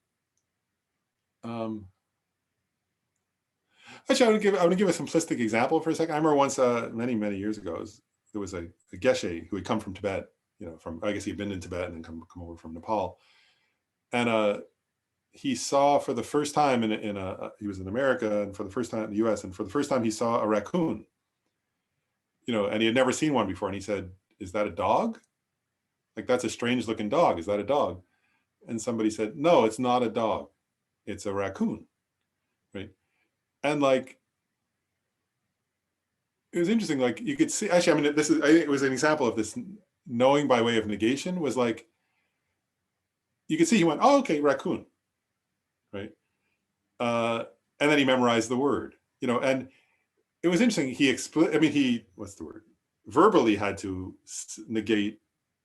actually, I would give a simplistic example for a second. I remember once, many years ago, there was a Geshe who had come from Tibet, from, I guess he'd been in Tibet and then come over from Nepal. And he saw for the first time he was in America, and for the first time in the US, and for the first time he saw a raccoon, and he had never seen one before. And he said, "Is that a dog? Like, that's a strange looking dog. Is that a dog?" And somebody said, "No, it's not a dog. It's a raccoon." Right. And like, it was interesting. Like, you could see, actually, I mean, I think it was an example of this knowing by way of negation. Was like, you could see he went, "Oh, okay, raccoon." Right. And then he memorized the word, and it was interesting. He verbally had to negate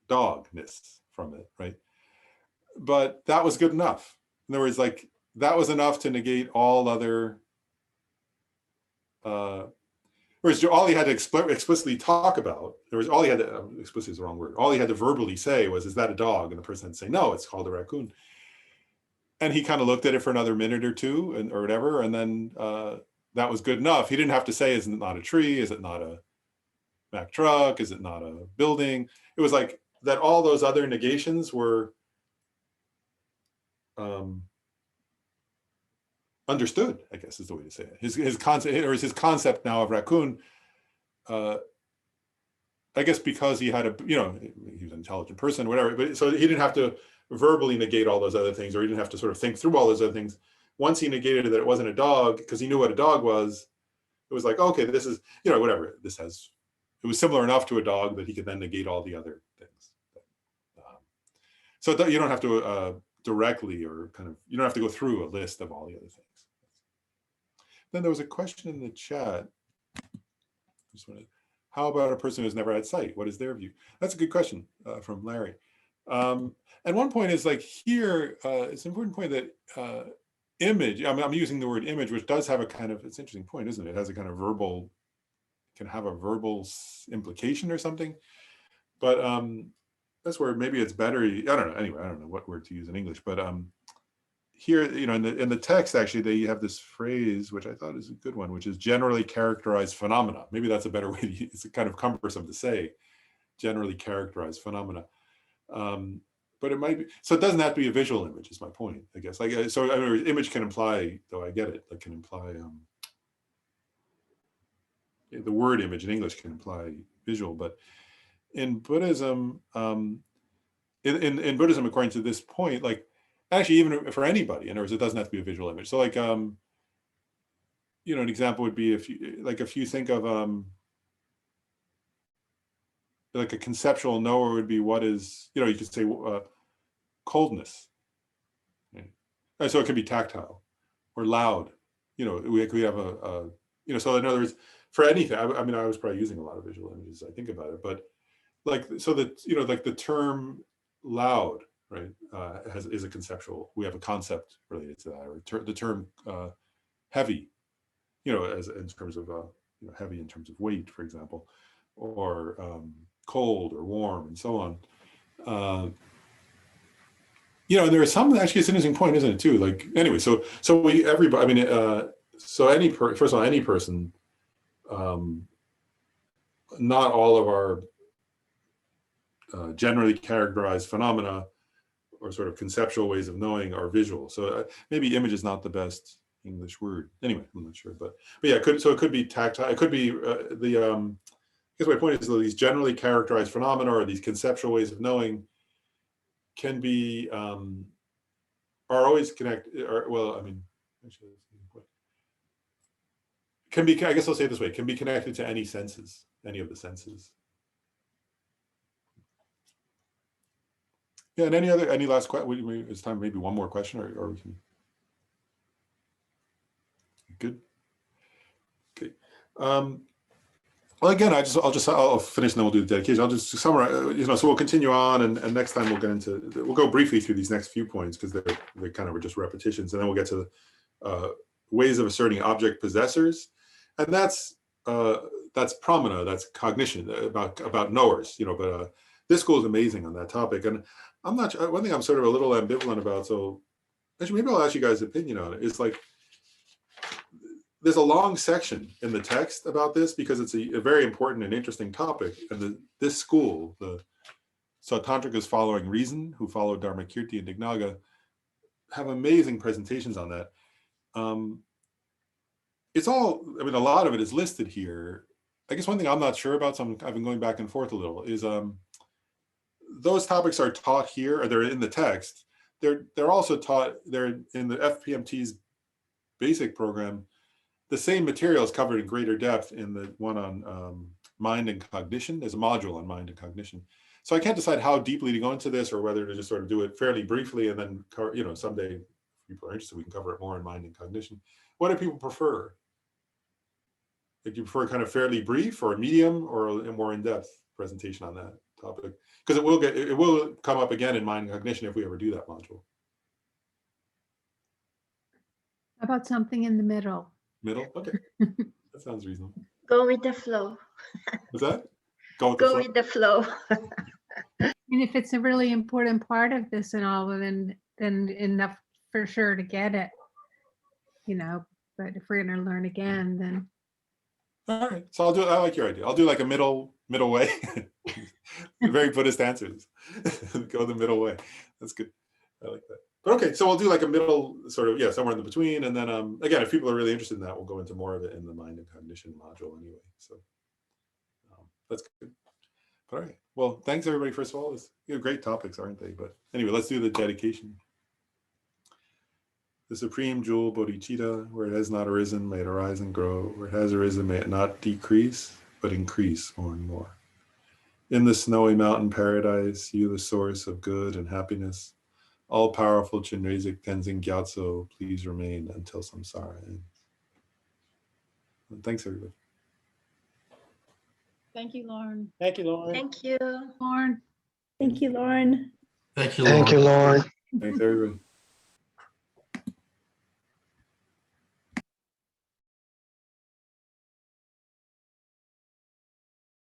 dogness from it. Right. But that was good enough. In other words, like, that was enough to negate all other, whereas all he had to explicitly talk about, all he had to, explicitly is the wrong word, all he had to verbally say was, "Is that a dog?" And the person had to say, "No, it's called a raccoon." And he kind of looked at it for another minute or two, or whatever, and then that was good enough. He didn't have to say, "Is it not a tree? Is it not a Mack truck? Is it not a building?" It was like that all those other negations were understood, I guess is the way to say it. His concept now of raccoon, I guess because he had he was an intelligent person, whatever, but so he didn't have to verbally negate all those other things, or he didn't have to sort of think through all those other things. Once he negated that it wasn't a dog, because he knew what a dog was, it was like, okay, this is, whatever, it was similar enough to a dog that he could then negate all the other things. So you don't have to directly, or kind of, you don't have to go through a list of all the other things. Then there was a question in the chat. How about a person who's never had sight? What is their view? That's a good question from Larry. And one point is like here, it's an important point that image, I'm using the word image, which does have a kind of, it's an interesting point, isn't it? It has a kind of verbal, can have a verbal implication or something. But that's where maybe it's better, I don't know, anyway, I don't know what word to use in English, but here, in the text, actually, they have this phrase, which I thought is a good one, which is generally characterized phenomena. Maybe that's a better way to use, it's kind of cumbersome to say, generally characterized phenomena. But it might be, so it doesn't have to be a visual image, is my point, I guess. Like, so I mean, image can imply, though I get it, it can imply, the word image in English can imply visual, but in Buddhism, in Buddhism, according to this point, like, actually, even for anybody, in other words, it doesn't have to be a visual image. So like, an example would be if you think of like a conceptual knower would be, what is, you could say coldness. Right? And so it can be tactile or loud. We have so in other words, for anything, I mean, I was probably using a lot of visual images, I think about it, but like, so that, like the term loud, right, is a conceptual, we have a concept related to that, or the term heavy, as in terms of heavy in terms of weight, for example, or cold or warm, and so on. And there is some, actually, it's an interesting point, isn't it, too? Like, anyway, so everybody, I mean, so first of all, any person, not all of our generally characterized phenomena or sort of conceptual ways of knowing are visual. So maybe image is not the best English word. Anyway, I'm not sure, but yeah, it could be tactile. It could be I guess my point is that these generally characterized phenomena, or these conceptual ways of knowing, can be are always connected. Or, well, I mean, actually, can be. I guess I'll say it this way: can be connected to any senses, any of the senses. Yeah, and any last question? It's time maybe one more question, or we can. Good. Okay. Well, again, I'll finish and then we'll do the dedication. I'll just summarize, so we'll continue on, and next time we'll go briefly through these next few points because they kind of are just repetitions, and then we'll get to ways of asserting object possessors, and that's pramana, that's cognition, about knowers, but this school is amazing on that topic, and I'm not, one thing I'm sort of a little ambivalent about, so actually maybe I'll ask you guys' opinion on it, is like, there's a long section in the text about this because it's a very important and interesting topic. And this school, the Sautantrikas following reason, who followed Dharmakirti and Dignaga, have amazing presentations on that. It's all, I mean, a lot of it is listed here. I guess one thing I'm not sure about, so I've been going back and forth a little, is those topics are taught here, or they're in the text. They're also taught, they're in the FPMT's basic program. The same material is covered in greater depth in the one on mind and cognition. There's a module on mind and cognition. So I can't decide how deeply to go into this or whether to just sort of do it fairly briefly and then, someday if people are interested, we can cover it more in mind and cognition. What do people prefer? Like, do you prefer kind of fairly brief or medium or a more in-depth presentation on that topic? Because it will come up again in mind and cognition if we ever do that module. How about something in the middle? Middle? Okay. That sounds reasonable. Go with the flow. What's that? Go With the flow. And if it's a really important part of this and all, then enough for sure to get it, but if we're going to learn again, then. All right. So I like your idea. I'll do like a middle way. Very Buddhist answers. Go the middle way. That's good. I like that. But okay, so we'll do like a middle sort of, somewhere in the between. And then again, if people are really interested in that, we'll go into more of it in the mind and cognition module anyway. So that's good. But all right. Well, thanks everybody, first of all. It's great topics, aren't they? But anyway, let's do the dedication. The supreme jewel Bodhichitta, where it has not arisen, may it arise and grow. Where it has arisen, may it not decrease, but increase more and more. In the snowy mountain paradise, you the source of good and happiness, all-powerful Chinrezig Tenzin Gyatso, please remain until samsara ends. Thanks, everybody. Thank you, Lauren. Thank you, Lauren. Thank you. Lauren. Thank you, Lauren. Thank you, Lord. Thanks, everybody.